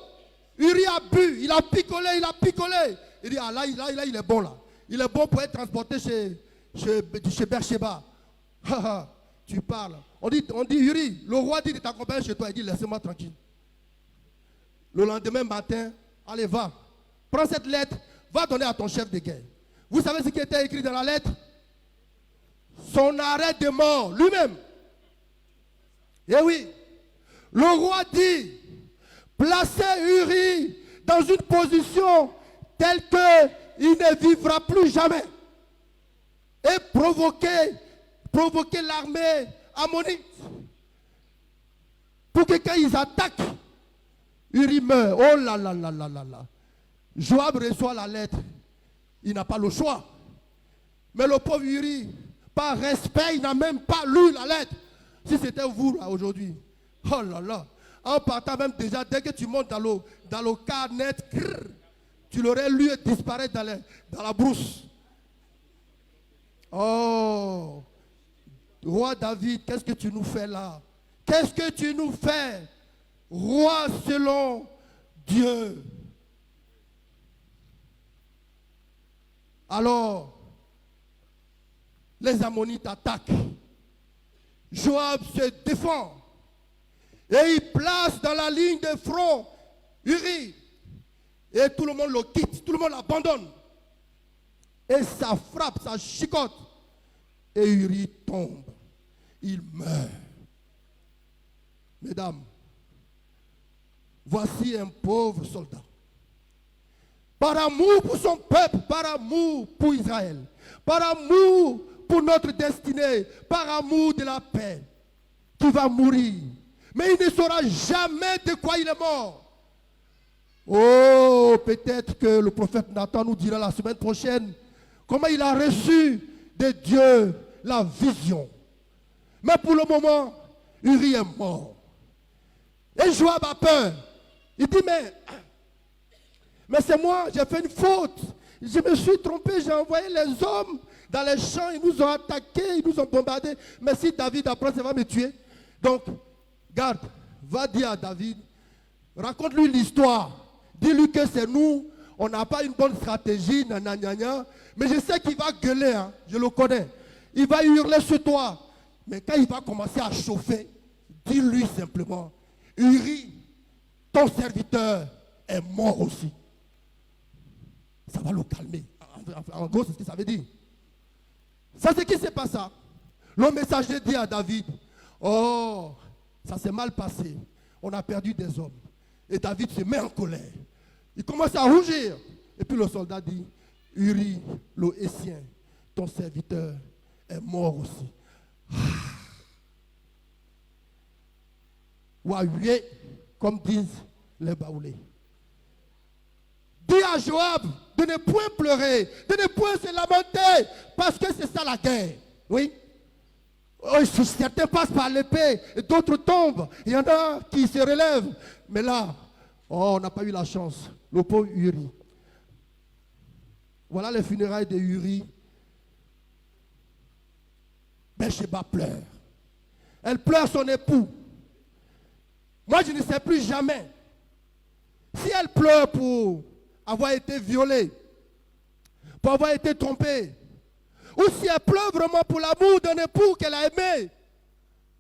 Speaker 1: Uri a bu, il a picolé. Il dit, ah là, il est bon là. Il est bon pour être transporté chez Beersheba. Tu parles. On dit, Uri, le roi dit de t'accompagner chez toi. Il dit, laissez-moi tranquille. Le lendemain matin, allez, va. Prends cette lettre, va donner à ton chef de guerre. Vous savez ce qui était écrit dans la lettre? Son arrêt de mort, lui-même. Eh oui. Le roi dit, placez Uri dans une position telle qu'il ne vivra plus jamais. Et provoquer l'armée ammonite. Pour que quand ils attaquent, Uri meurt. Oh là là là là là là. Joab reçoit la lettre. Il n'a pas le choix. Mais le pauvre Uri, par respect, il n'a même pas lu la lettre. Si c'était vous là aujourd'hui. Oh là là. En partant même déjà, dès que tu montes dans le carnet, tu l'aurais lu et disparaître dans la brousse. Oh, roi David, qu'est-ce que tu nous fais là? Qu'est-ce que tu nous fais? Roi selon Dieu. Alors, les Ammonites attaquent. Joab se défend. Et il place dans la ligne de front Uri. Et tout le monde le quitte, tout le monde l'abandonne. Et ça frappe, ça chicote. Et Uri tombe. Il meurt. Mesdames, voici un pauvre soldat. Par amour pour son peuple, par amour pour Israël, par amour pour notre destinée, par amour de la paix, qui va mourir. Mais il ne saura jamais de quoi il est mort. Oh, peut-être que le prophète Nathan nous dira la semaine prochaine comment il a reçu de Dieu la vision. Mais pour le moment, Uri est mort. Et Joab a peur. Il dit, mais c'est moi, j'ai fait une faute. Je me suis trompé, j'ai envoyé les hommes dans les champs, ils nous ont attaqués, ils nous ont bombardés. Mais si David apprend, ça va me tuer. Donc, garde, va dire à David, raconte-lui l'histoire. Dis-lui que c'est nous, on n'a pas une bonne stratégie, nanana. Mais je sais qu'il va gueuler, hein, je le connais. Il va hurler sur toi. Mais quand il va commencer à chauffer, dis-lui simplement, Uri, ton serviteur est mort aussi. Ça va le calmer. En gros, c'est ce que ça veut dire. Ça, c'est ce qui s'est passé. Le messager dit à David, oh, ça s'est mal passé. On a perdu des hommes. Et David se met en colère. Il commence à rougir. Et puis le soldat dit, Uri, le Hétien, ton serviteur est mort aussi. Ouahoué, comme disent les Baoulés. dit à Joab de ne point pleurer, de ne point se lamenter, parce que c'est ça la guerre. Oui. Oh, certains passent par l'épée, d'autres tombent. Il y en a qui se relèvent. Mais là, oh, on n'a pas eu la chance. Le pauvre Uri. Voilà les funérailles de Uri. Bathsheba pleure. Elle pleure son époux. Moi, je ne sais plus jamais si elle pleure pour avoir été violée, pour avoir été trompée, ou si elle pleure vraiment pour l'amour d'un époux qu'elle a aimé.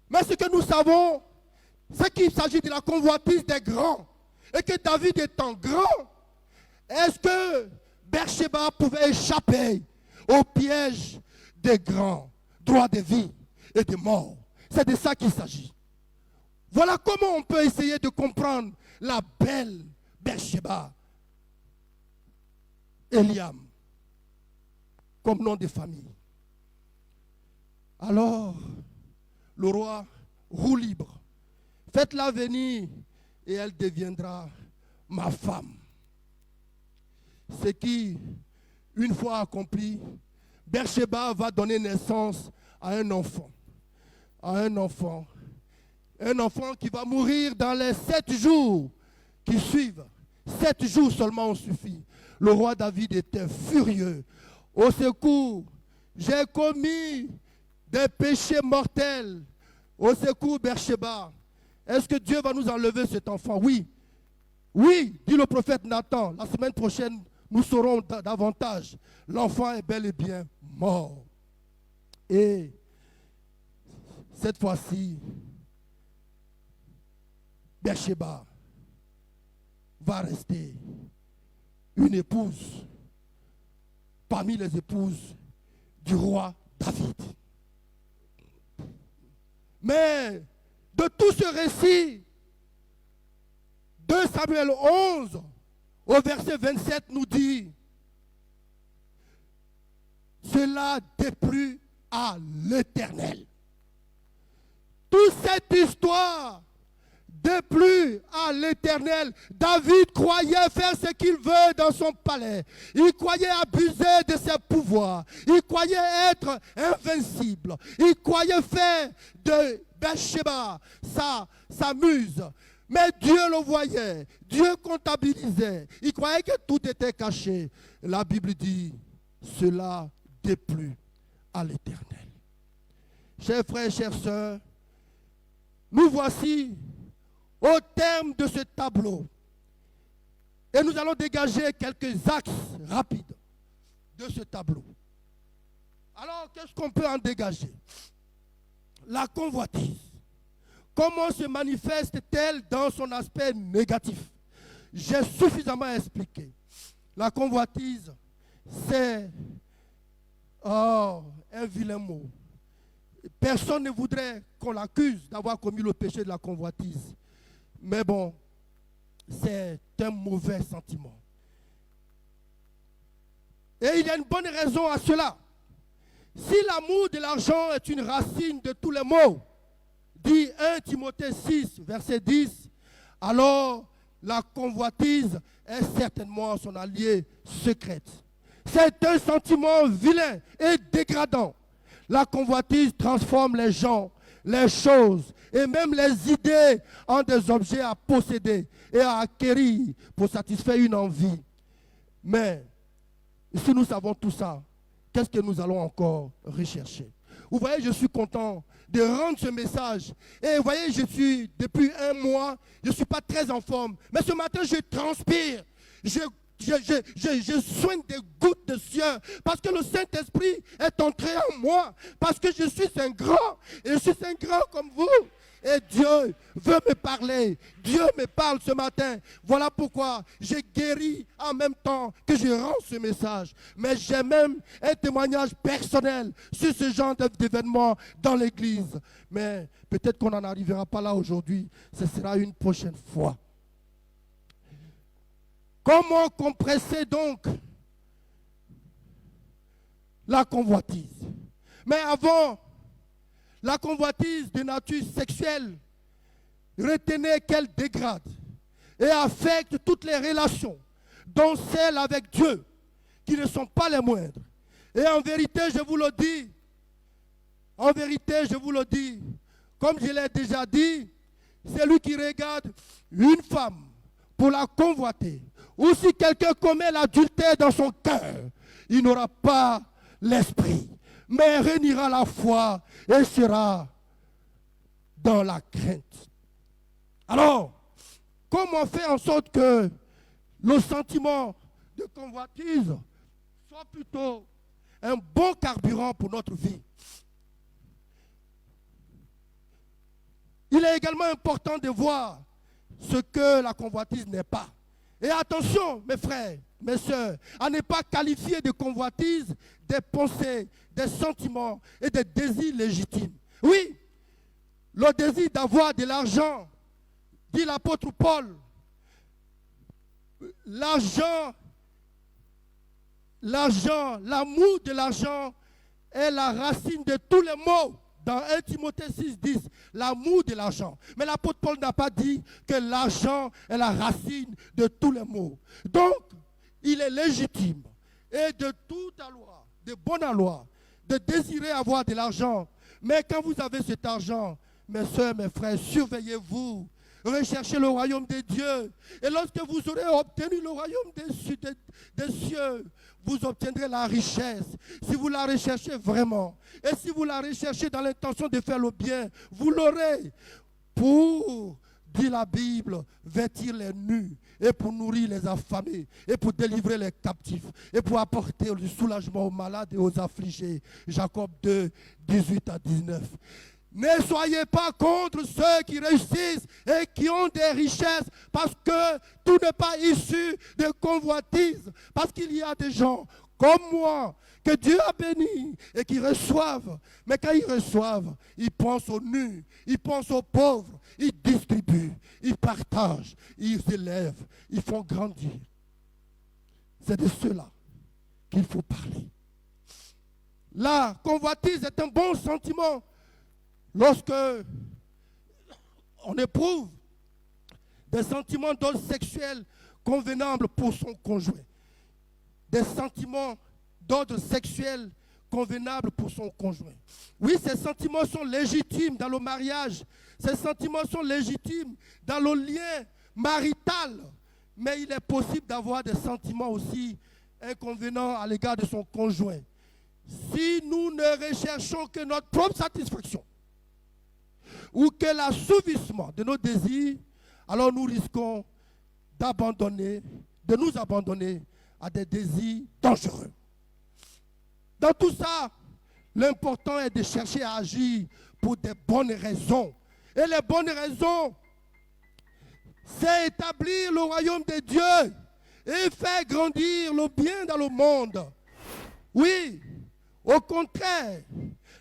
Speaker 1: Mais ce que nous savons, c'est qu'il s'agit de la convoitise des grands. Et que David étant grand, est-ce que Bathsheba pouvait échapper au piège des grands, droits de vie et de mort? C'est de ça qu'il s'agit. Voilà comment on peut essayer de comprendre la belle Bathsheba. Eliam, comme nom de famille. Alors, le roi roue libre. Faites-la venir et elle deviendra ma femme. Ce qui, une fois accompli, Bathsheba va donner naissance à un enfant. À un enfant. Un enfant qui va mourir dans les 7 jours qui suivent. 7 jours seulement ont suffi. Le roi David était furieux. Au secours, j'ai commis des péchés mortels. Au secours, Bathsheba. Est-ce que Dieu va nous enlever cet enfant? Oui. Oui, dit le prophète Nathan. La semaine prochaine, nous saurons davantage. L'enfant est bel et bien mort. Et cette fois-ci, Bathsheba va rester une épouse parmi les épouses du roi David. Mais de tout ce récit, 2 Samuel 11, au verset 27, nous dit: cela déplut à l'Éternel. Toute cette histoire déplut à l'Éternel. David croyait faire ce qu'il veut dans son palais. Il croyait abuser de ses pouvoirs. Il croyait être invincible. Il croyait faire de Bathsheba sa muse. Mais Dieu le voyait. Dieu comptabilisait. Il croyait que tout était caché. La Bible dit: cela déplut à l'Éternel. Chers frères, chères sœurs, nous voici au terme de ce tableau. Et nous allons dégager quelques axes rapides de ce tableau. Alors, qu'est-ce qu'on peut en dégager? La convoitise. Comment se manifeste-t-elle dans son aspect négatif? J'ai suffisamment expliqué. La convoitise, c'est un vilain mot. Personne ne voudrait qu'on l'accuse d'avoir commis le péché de la convoitise. Mais bon, c'est un mauvais sentiment. Et il y a une bonne raison à cela. Si l'amour de l'argent est une racine de tous les maux, dit 1 Timothée 6, verset 10, alors la convoitise est certainement son allié secrète. C'est un sentiment vilain et dégradant. La convoitise transforme les gens, les choses et même les idées en des objets à posséder et à acquérir pour satisfaire une envie. Mais si nous savons tout ça, qu'est-ce que nous allons encore rechercher? Vous voyez, je suis content de rendre ce message. Et vous voyez, depuis un mois, je ne suis pas très en forme. Mais ce matin, je transpire. Je soigne des gouttes de sueur parce que le Saint-Esprit est entré en moi, parce que je suis un grand et je suis un grand comme vous. Et Dieu veut me parler. Dieu me parle ce matin. Voilà pourquoi j'ai guéri en même temps que je rends ce message. Mais j'ai même un témoignage personnel sur ce genre d'événement dans l'église. Mais peut-être qu'on n'en arrivera pas là aujourd'hui. Ce sera une prochaine fois. Comment compresser donc la convoitise? Mais avant, la convoitise de nature sexuelle, retenez qu'elle dégrade et affecte toutes les relations. dont celles avec Dieu, qui ne sont pas les moindres. Et en vérité, je vous le dis, comme je l'ai déjà dit, celui qui regarde une femme pour la convoiter, ou si quelqu'un commet l'adultère dans son cœur, il n'aura pas l'esprit, mais réunira la foi et sera dans la crainte. Alors, comment faire en sorte que le sentiment de convoitise soit plutôt un bon carburant pour notre vie? Il est également important de voir ce que la convoitise n'est pas. Et attention, mes frères, mes sœurs, à ne pas qualifier de convoitise des pensées, des sentiments et des désirs légitimes. Oui, le désir d'avoir de l'argent, dit l'apôtre Paul, l'amour de l'argent est la racine de tous les maux. Dans 1 Timothée 6,10, l'amour de l'argent. Mais l'apôtre Paul n'a pas dit que l'argent est la racine de tous les maux. Donc, il est légitime et de toute loi, de bonne loi, de désirer avoir de l'argent. Mais quand vous avez cet argent, mes soeurs, mes frères, surveillez-vous. Recherchez le royaume de Dieu. Et lorsque vous aurez obtenu le royaume des cieux, vous obtiendrez la richesse. Si vous la recherchez vraiment, et si vous la recherchez dans l'intention de faire le bien, vous l'aurez. Pour, dit la Bible, vêtir les nus, et pour nourrir les affamés, et pour délivrer les captifs, et pour apporter du soulagement aux malades et aux affligés. Jacob 2, 18 à 19. Ne soyez pas contre ceux qui réussissent et qui ont des richesses, parce que tout n'est pas issu de convoitise. Parce qu'il y a des gens comme moi que Dieu a bénis et qui reçoivent. Mais quand ils reçoivent, ils pensent aux nus, ils pensent aux pauvres, ils distribuent, ils partagent, ils élèvent, ils font grandir. C'est de cela qu'il faut parler. La convoitise est un bon sentiment. Lorsque on éprouve des sentiments d'ordre sexuel convenables pour son conjoint, des sentiments d'ordre sexuel convenables pour son conjoint. Oui, ces sentiments sont légitimes dans le mariage, ces sentiments sont légitimes dans le lien marital, mais il est possible d'avoir des sentiments aussi inconvénients à l'égard de son conjoint. Si nous ne recherchons que notre propre satisfaction, ou que l'assouvissement de nos désirs, alors nous risquons de nous abandonner à des désirs dangereux. Dans tout ça, l'important est de chercher à agir pour des bonnes raisons. Et les bonnes raisons, c'est établir le royaume de Dieu et faire grandir le bien dans le monde. Oui, au contraire,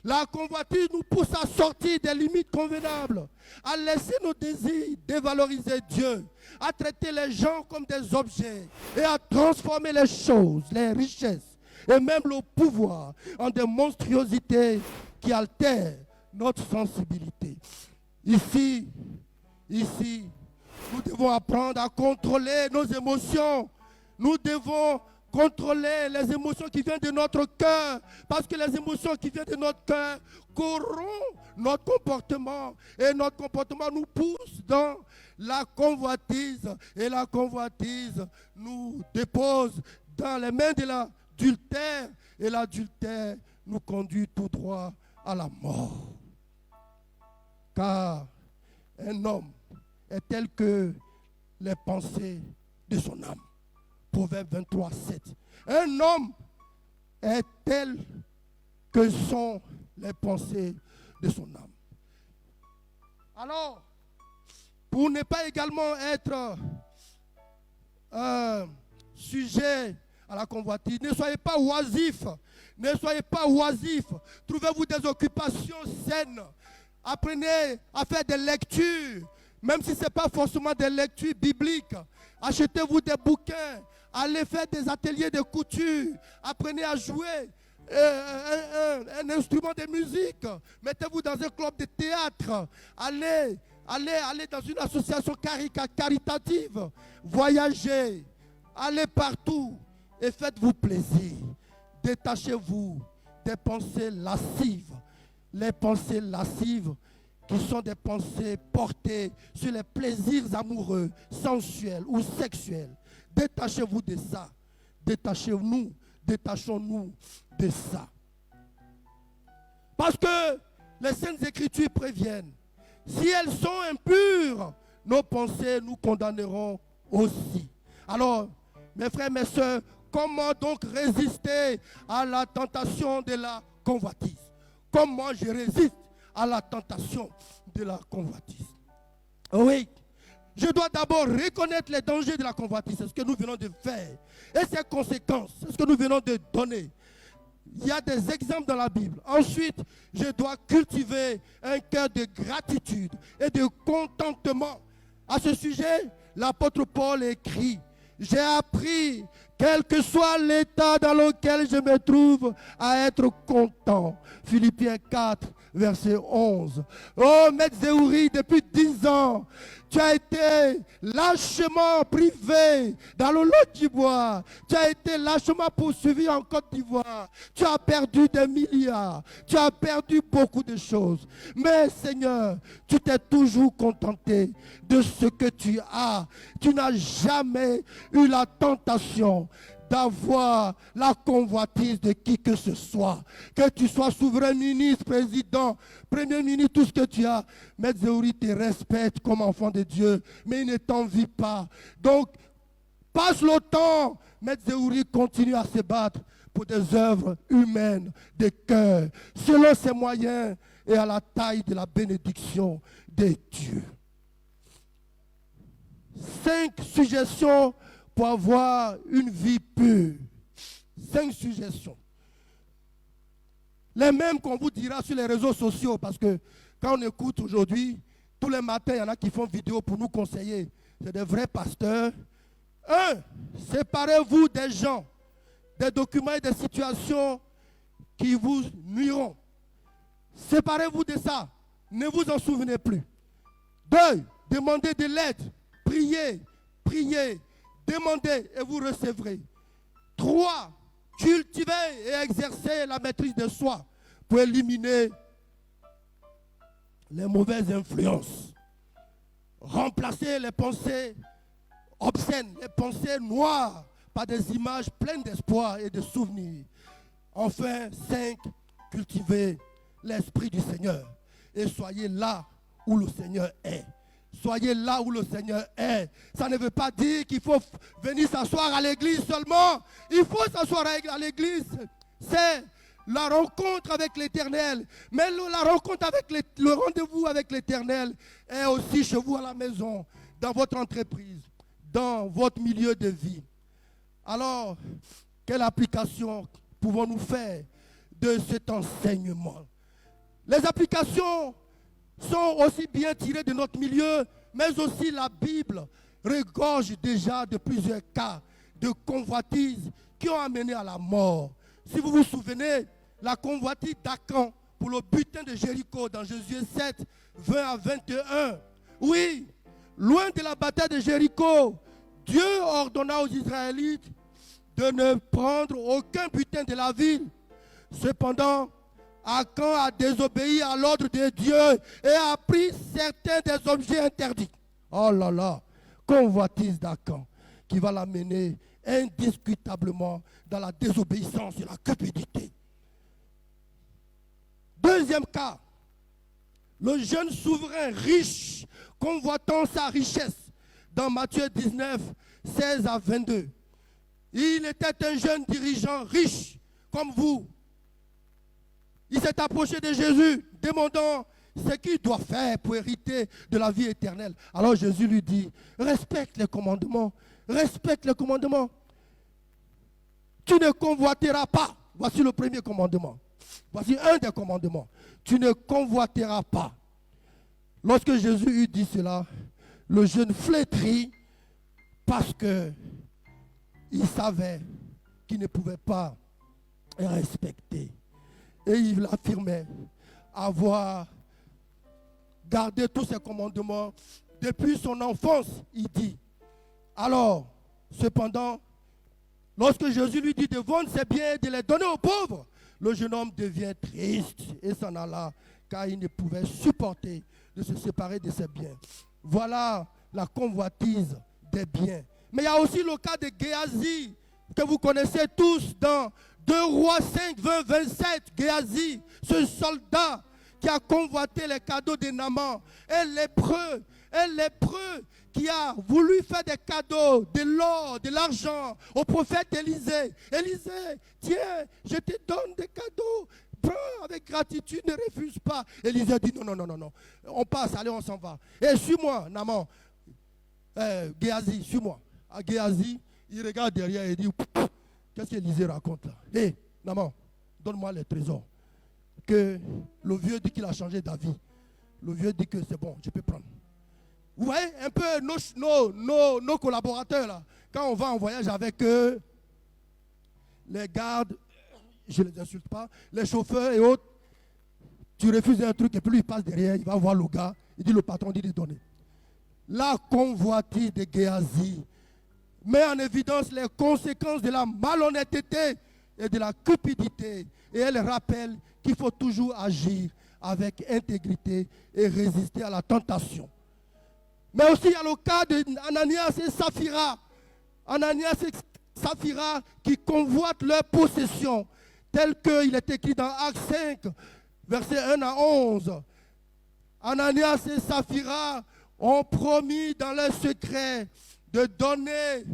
Speaker 1: la convoitise nous pousse à sortir des limites convenables, à laisser nos désirs dévaloriser Dieu, à traiter les gens comme des objets et à transformer les choses, les richesses et même le pouvoir en des monstruosités qui altèrent notre sensibilité. Ici, nous devons apprendre à contrôler nos émotions. Nous devons contrôler les émotions qui viennent de notre cœur, parce que les émotions qui viennent de notre cœur corrompent notre comportement, et notre comportement nous pousse dans la convoitise, et la convoitise nous dépose dans les mains de l'adultère, et l'adultère nous conduit tout droit à la mort. Car un homme est tel que les pensées de son âme. Proverbe 23, 7. Un homme est tel que sont les pensées de son âme. Alors, pour ne pas également être sujet à la convoitise, ne soyez pas oisifs. Ne soyez pas oisifs. Trouvez-vous des occupations saines. Apprenez à faire des lectures, même si ce n'est pas forcément des lectures bibliques. Achetez-vous des bouquins. Allez faire des ateliers de couture. Apprenez à jouer un instrument de musique. Mettez-vous dans un club de théâtre. Allez dans une association caritative. Voyagez. allez partout et faites-vous plaisir. Détachez-vous des pensées lascives. Les pensées lascives qui sont des pensées portées sur les plaisirs amoureux, sensuels ou sexuels. Détachez-vous de ça. Détachons-nous de ça. Parce que les Saintes Écritures préviennent. Si elles sont impures, nos pensées nous condamneront aussi. Alors, mes frères, mes soeurs, comment donc résister à la tentation de la convoitise? Comment je résiste à la tentation de la convoitise? Oui, je dois d'abord reconnaître les dangers de la convoitise. C'est ce que nous venons de faire. Et ses conséquences, c'est ce que nous venons de donner. Il y a des exemples dans la Bible. Ensuite, je dois cultiver un cœur de gratitude et de contentement. À ce sujet, l'apôtre Paul écrit: j'ai appris, quel que soit l'état dans lequel je me trouve, à être content. Philippiens 4, verset 11. Oh, Maître Zéhouri, depuis 10 ans, tu as été lâchement privé dans le lot du bois. Tu as été lâchement poursuivi en Côte d'Ivoire. Tu as perdu des milliards. Tu as perdu beaucoup de choses. Mais Seigneur, tu t'es toujours contenté de ce que tu as. Tu n'as jamais eu la tentation d'avoir la convoitise de qui que ce soit. Que tu sois souverain ministre, président, premier ministre, tout ce que tu as. Maître Zéhouri te respecte comme enfant de Dieu, mais il ne t'envie pas. Donc, passe le temps. Maître Zéhouri continue à se battre pour des œuvres humaines, de cœur, selon ses moyens et à la taille de la bénédiction de Dieu. 5 suggestions pour avoir une vie pure. 5 suggestions. Les mêmes qu'on vous dira sur les réseaux sociaux, parce que quand on écoute aujourd'hui, tous les matins, il y en a qui font vidéo pour nous conseiller. C'est des vrais pasteurs. 1. Séparez-vous des gens, des documents et des situations qui vous nuiront. Séparez-vous de ça. Ne vous en souvenez plus. 2. Demandez de l'aide. Priez, priez. Demandez et vous recevrez. 3. Cultivez et exercez la maîtrise de soi pour éliminer les mauvaises influences. Remplacez les pensées obscènes, les pensées noires par des images pleines d'espoir et de souvenirs. Enfin, 5. Cultivez l'esprit du Seigneur et soyez là où le Seigneur est. Soyez là où le Seigneur est. Ça ne veut pas dire qu'il faut venir s'asseoir à l'église seulement. Il faut s'asseoir à l'église. C'est la rencontre avec l'Éternel. Mais la rencontre avec le rendez-vous avec l'Éternel est aussi chez vous à la maison, dans votre entreprise, dans votre milieu de vie. Alors, quelle application pouvons-nous faire de cet enseignement? Les applications sont aussi bien tirées de notre milieu, mais aussi la Bible regorge déjà de plusieurs cas de convoitise qui ont amené à la mort. Si vous vous souvenez, la convoitise d'Acan pour le butin de Jéricho dans Josué 7, 20 à 21. Oui, loin de la bataille de Jéricho, Dieu ordonna aux Israélites de ne prendre aucun butin de la ville. Cependant, Acan a désobéi à l'ordre de Dieu et a pris certains des objets interdits. Oh là là, convoitise d'Acan qui va l'amener indiscutablement dans la désobéissance et la cupidité. Deuxième cas, le jeune souverain riche convoitant sa richesse dans Matthieu 19, 16 à 22. Il était un jeune dirigeant riche comme vous. Il s'est approché de Jésus, demandant ce qu'il doit faire pour hériter de la vie éternelle. Alors Jésus lui dit, respecte les commandements, respecte les commandements. Tu ne convoiteras pas. Voici le premier commandement. Voici un des commandements. Tu ne convoiteras pas. Lorsque Jésus eut dit cela, le jeune flétrit parce que il savait qu'il ne pouvait pas respecter. Et il affirmait avoir gardé tous ces commandements depuis son enfance, il dit. Alors, cependant, Lorsque Jésus lui dit de vendre ses biens et de les donner aux pauvres, le jeune homme devient triste et s'en alla, car il ne pouvait supporter de se séparer de ses biens. Voilà la convoitise des biens. Mais il y a aussi le cas de Géasi, que vous connaissez tous dans 2 Rois 5, 20, 27. Géasi, ce soldat qui a convoité les cadeaux de Naaman, un lépreux qui a voulu faire des cadeaux, de l'or, de l'argent au prophète Élisée. Élisée, tiens, je te donne des cadeaux, prends avec gratitude, ne refuse pas. Élisée dit non, on passe, allez, on s'en va. Et suis-moi, Naaman, Géasi, suis-moi. À Géasi, il regarde derrière et dit, qu'est-ce qu'Élisée raconte là? Hé, Naaman, donne-moi les trésors. Que le vieux dit qu'il a changé d'avis. Le vieux dit que c'est bon, je peux prendre. Vous voyez un peu nos collaborateurs là, quand on va en voyage avec eux, les gardes, je ne les insulte pas, les chauffeurs et autres, tu refuses un truc et puis lui il passe derrière, il va voir le gars, il dit le patron dit de donner. La convoitise de Géasi met en évidence les conséquences de la malhonnêteté et de la cupidité. Et elle rappelle qu'il faut toujours agir avec intégrité et résister à la tentation. Mais aussi il y a le cas d'Ananias et Saphira. Ananias et Saphira qui convoitent leur possession, tel qu'il est écrit dans Actes 5, versets 1 à 11. Ananias et Saphira ont promis dans leur secret de donner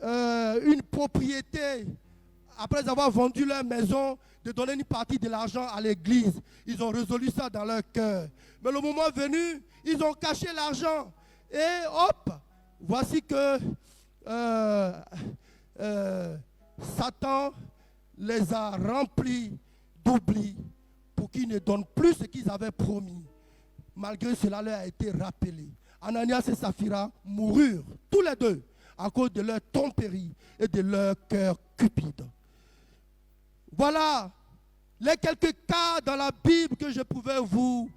Speaker 1: une propriété, après avoir vendu leur maison, de donner une partie de l'argent à l'église. Ils ont résolu ça dans leur cœur. Mais le moment venu, ils ont caché l'argent. Et hop, voici que Satan les a remplis d'oubli pour qu'ils ne donnent plus ce qu'ils avaient promis. Malgré cela, leur a été rappelé. Ananias et Saphira moururent, tous les deux, à cause de leur tromperie et de leur cœur cupide. Voilà les quelques cas dans la Bible que je pouvais vous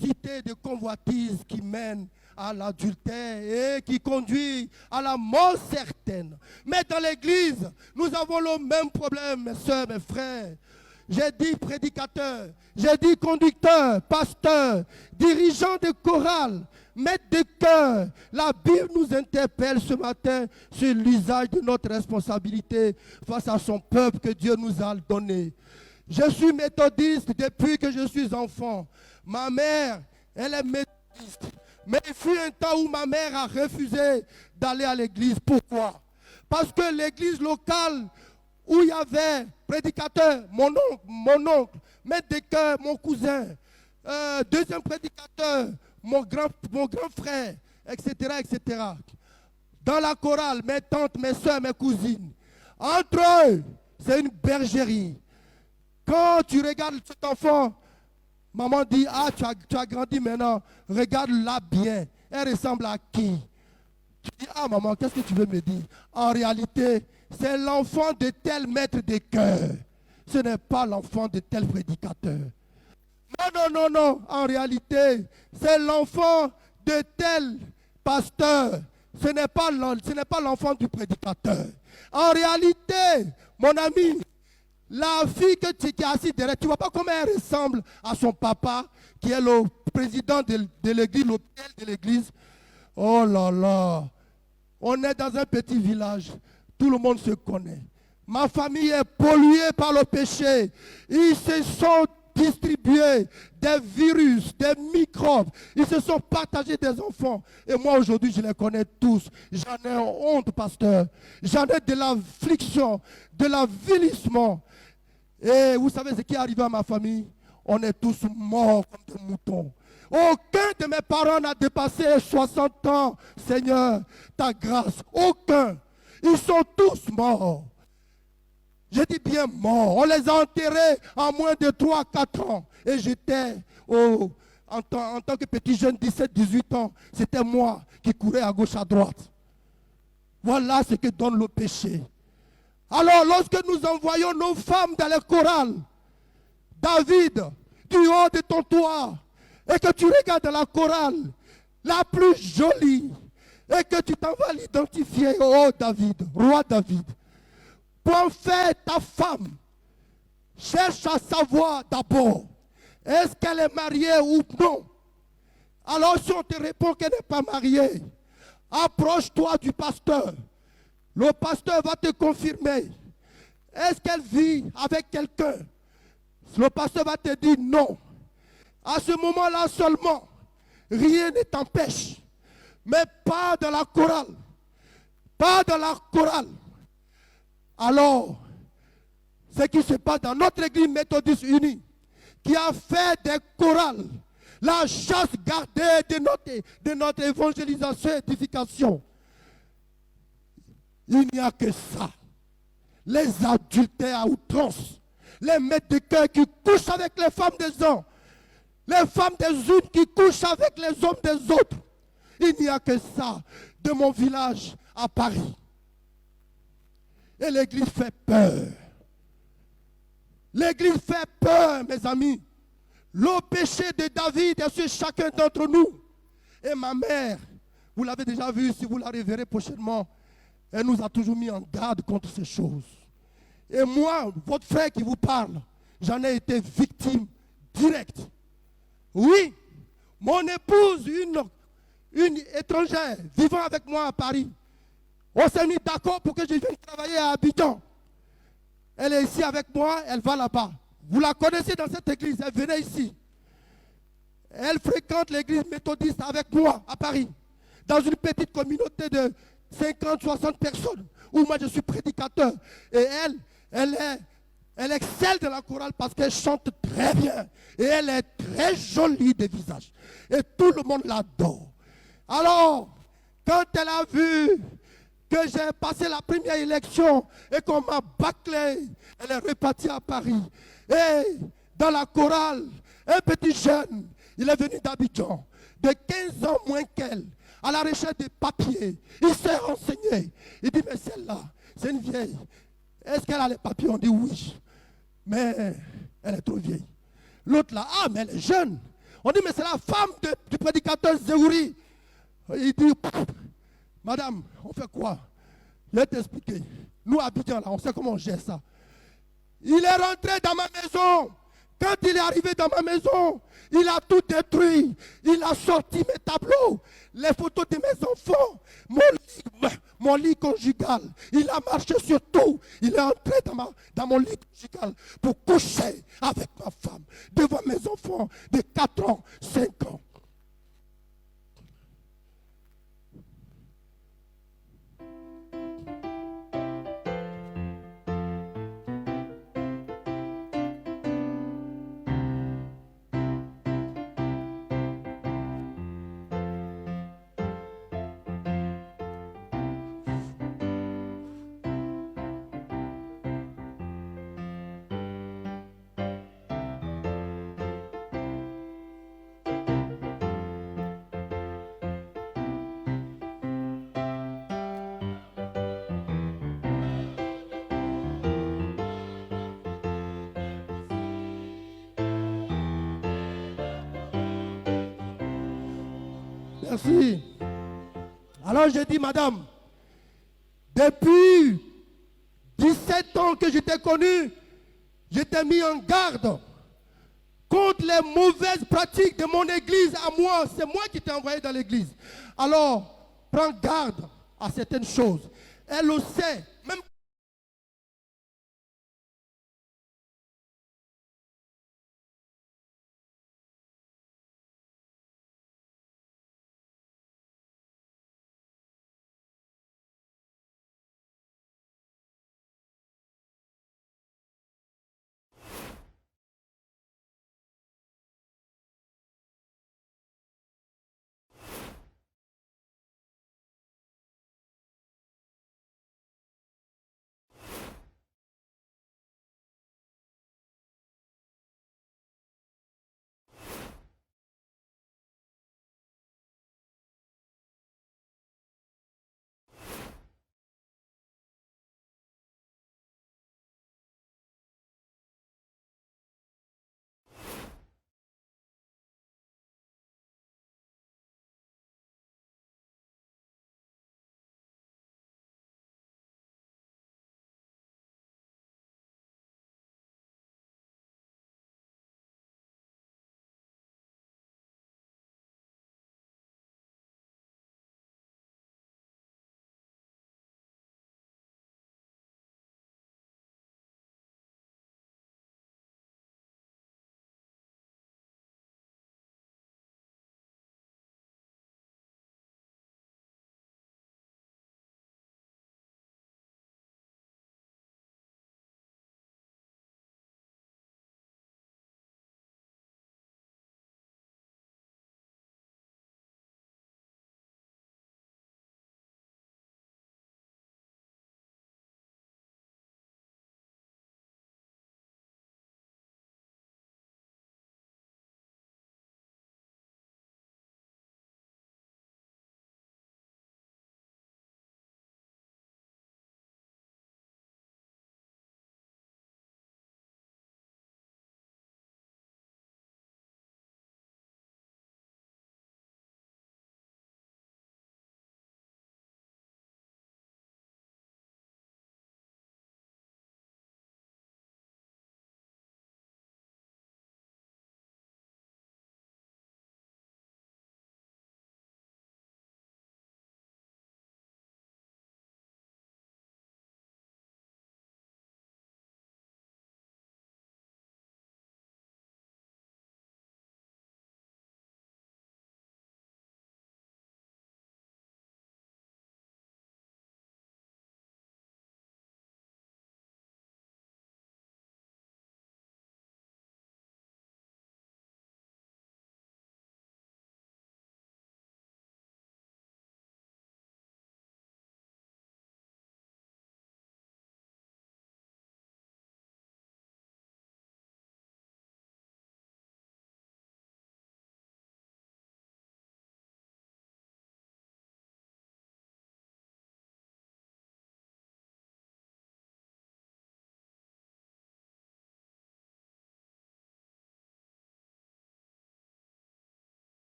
Speaker 1: citer de convoitise qui mènent à l'adultère et qui conduit à la mort certaine. Mais dans l'église, nous avons le même problème, mes soeurs, mes frères. J'ai dit prédicateur, j'ai dit conducteur, pasteur, dirigeant de chorale, maître de chœur. La Bible nous interpelle ce matin sur l'usage de notre responsabilité face à son peuple que Dieu nous a donné. Je suis méthodiste depuis que je suis enfant. Ma mère, elle est méthodiste. Mais il fut un temps où ma mère a refusé d'aller à l'église. Pourquoi? Parce que l'église locale où il y avait prédicateur, mon oncle, maître de chœur, mon cousin, deuxième prédicateur, mon grand frère, etc., etc. Dans la chorale, mes tantes, mes soeurs, mes cousines. Entre eux, c'est une bergerie. Quand tu regardes cet enfant, maman dit, ah, tu as grandi maintenant, regarde-la bien. Elle ressemble à qui? Tu dis, ah maman, qu'est-ce que tu veux me dire? En réalité, c'est l'enfant de tel maître de chœur. Ce n'est pas l'enfant de tel prédicateur. Non. En réalité, c'est l'enfant de tel pasteur. Ce n'est pas l'enfant du prédicateur. En réalité, mon ami, la fille que tu es assise derrière, tu ne vois pas comment elle ressemble à son papa, qui est le président de l'église, le père de l'église. Oh là là, on est dans un petit village, tout le monde se connaît. Ma famille est polluée par le péché. Ils se sont distribués des virus, des microbes. Ils se sont partagés des enfants. Et moi aujourd'hui, je les connais tous. J'en ai honte, pasteur. J'en ai de l'affliction, de l'avilissement. Et vous savez ce qui est arrivé à ma famille? On est tous morts comme des moutons. Aucun de mes parents n'a dépassé 60 ans. Seigneur, ta grâce. Aucun. Ils sont tous morts. Je dis bien morts. On les a enterrés en moins de 3-4 ans. Et j'étais en tant que petit jeune, 17-18 ans, c'était moi qui courais à gauche, à droite. Voilà ce que donne le péché. Alors, lorsque nous envoyons nos femmes dans les chorales, David, du haut de ton toit, et que tu regardes la chorale, la plus jolie, et que tu t'en vas l'identifier, oh David, roi David, pour en faire ta femme, cherche à savoir d'abord, est-ce qu'elle est mariée ou non? Alors si on te répond qu'elle n'est pas mariée, approche-toi du pasteur. Le pasteur va te confirmer. Est-ce qu'elle vit avec quelqu'un? Le pasteur va te dire non. À ce moment-là seulement, rien ne t'empêche. Mais pas de la chorale. Pas de la chorale. Alors, ce qui se passe dans notre église méthodiste unie, qui a fait des chorales, la chasse gardée de notre évangélisation et édification. Il n'y a que ça. Les adultères à outrance, les maîtres de cœur qui couchent avec les femmes des uns, les femmes des unes qui couchent avec les hommes des autres. Il n'y a que ça de mon village à Paris. Et l'église fait peur. L'église fait peur, mes amis. Le péché de David est sur chacun d'entre nous. Et ma mère, vous l'avez déjà vu, si vous la reverrez prochainement, elle nous a toujours mis en garde contre ces choses. Et moi, votre frère qui vous parle, j'en ai été victime directe. Oui, mon épouse, une étrangère vivant avec moi à Paris, on s'est mis d'accord pour que je vienne travailler à Abidjan. Elle est ici avec moi, elle va là-bas. Vous la connaissez dans cette église, elle venait ici. Elle fréquente l'église méthodiste avec moi à Paris, dans une petite communauté de 50, 60 personnes, où moi je suis prédicateur. Et elle excelle de la chorale parce qu'elle chante très bien. Et elle est très jolie de visage. Et tout le monde l'adore. Alors, quand elle a vu que j'ai passé la première élection et qu'on m'a bâclé, elle est repartie à Paris. Et dans la chorale, un petit jeune, il est venu d'Abidjan, de 15 ans moins qu'elle, à la recherche des papiers. Il s'est renseigné. Il dit, mais celle-là, c'est une vieille. Est-ce qu'elle a les papiers? On dit oui. Mais elle est trop vieille. L'autre là, ah, mais elle est jeune. On dit, mais c'est la femme du prédicateur Zéhouri. Il dit, madame, on fait quoi? Je vais t'expliquer. Nous, Abidjan, là, on sait comment on gère ça. Il est rentré dans ma maison. Quand il est arrivé dans ma maison, il a tout détruit. Il a sorti mes tableaux, les photos de mes enfants, mon lit conjugal. Il a marché sur tout. Il est entré dans mon lit conjugal pour coucher avec ma femme, devant mes enfants de 4 ans, 5 ans. Merci. Alors j'ai dit, madame, depuis 17 ans que je t'ai connu, je t'ai mis en garde contre les mauvaises pratiques de mon église à moi. C'est moi qui t'ai envoyé dans l'église. Alors, prends garde à certaines choses. Elle le sait, même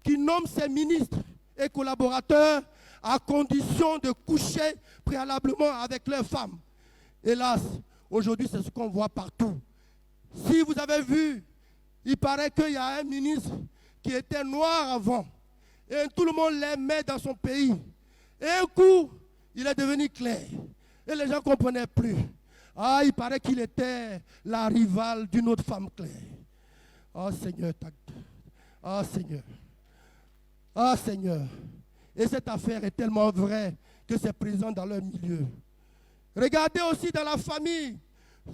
Speaker 1: qui nomme ses ministres et collaborateurs à condition de coucher préalablement avec leurs femmes. Hélas, aujourd'hui, c'est ce qu'on voit partout. Si vous avez vu, il paraît qu'il y a un ministre qui était noir avant. Et tout le monde l'aimait dans son pays. Et un coup, il est devenu clair. Et les gens ne comprenaient plus. Ah, il paraît qu'il était la rivale d'une autre femme claire. Ah, Seigneur. Ah, Seigneur. Ah, Seigneur. Et cette affaire est tellement vraie que c'est présent dans leur milieu. Regardez aussi dans la famille.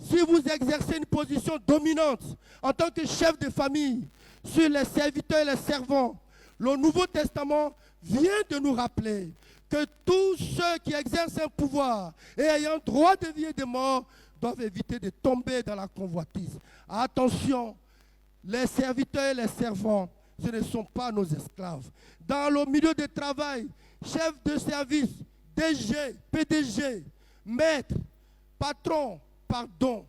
Speaker 1: Si vous exercez une position dominante en tant que chef de famille sur les serviteurs et les servants, le Nouveau Testament vient de nous rappeler que tous ceux qui exercent un pouvoir et ayant droit de vie et de mort doivent éviter de tomber dans la convoitise. Attention, les serviteurs et les servants, ce ne sont pas nos esclaves. Dans le milieu de travail, chef de service, DG, PDG, maître, patron, pardon,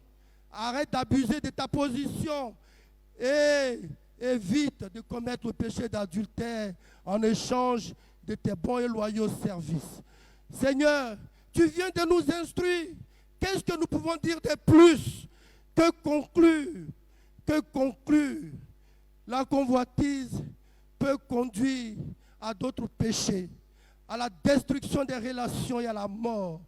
Speaker 1: arrête d'abuser de ta position et évite de commettre le péché d'adultère en échange de tes bons et loyaux services. Seigneur, tu viens de nous instruire. Qu'est-ce que nous pouvons dire de plus? Que conclure? Que conclure? La convoitise peut conduire à d'autres péchés, à la destruction des relations et à la mort.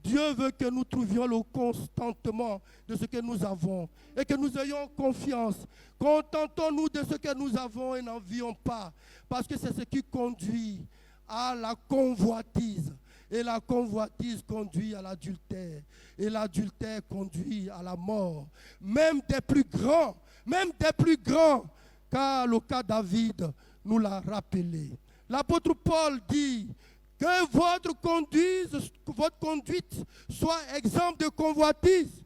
Speaker 1: Dieu veut que nous trouvions le contentement de ce que nous avons et que nous ayons confiance. Contentons-nous de ce que nous avons et n'en vions pas, parce que c'est ce qui conduit à la convoitise. Et la convoitise conduit à l'adultère. Et l'adultère conduit à la mort. Même des plus grands, car le cas David nous l'a rappelé. L'apôtre Paul dit que votre conduite soit exempte de convoitise.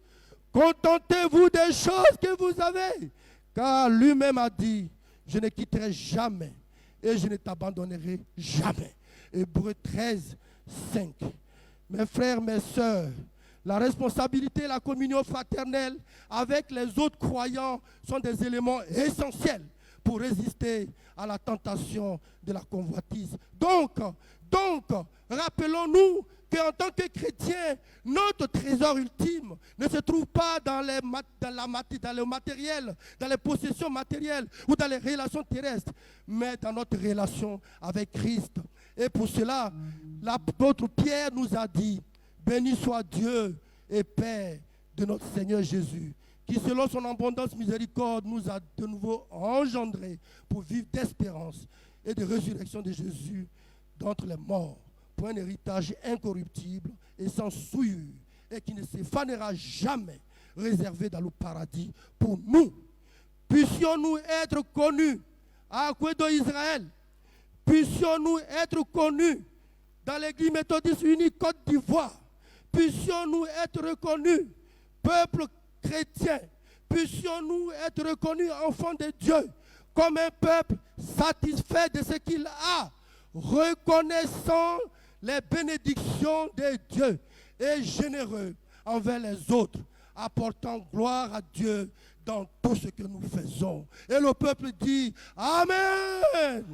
Speaker 1: Contentez-vous des choses que vous avez. Car lui-même a dit, je ne quitterai jamais et je ne t'abandonnerai jamais. Hébreux 13, 5. Mes frères, mes sœurs, la responsabilité et la communion fraternelle avec les autres croyants sont des éléments essentiels pour résister à la tentation de la convoitise. Donc, rappelons-nous qu'en tant que chrétiens, notre trésor ultime ne se trouve pas dans le matériel, dans les possessions matérielles ou dans les relations terrestres, mais dans notre relation avec Christ. Et pour cela, l'apôtre Pierre nous a dit, béni soit Dieu et Père de notre Seigneur Jésus, qui selon son abondance miséricorde nous a de nouveau engendrés pour vivre d'espérance et de résurrection de Jésus d'entre les morts, pour un héritage incorruptible et sans souillure, et qui ne s'effanera jamais, réservé dans le paradis pour nous. Puissions-nous être connus à Akwedo Israël, puissions-nous être connus dans l'Église méthodiste unie Côte d'Ivoire, puissions-nous être reconnus peuple chrétien, puissions-nous être reconnus enfants de Dieu, comme un peuple satisfait de ce qu'il a, reconnaissant les bénédictions de Dieu et généreux envers les autres, apportant gloire à Dieu dans tout ce que nous faisons. Et le peuple dit Amen.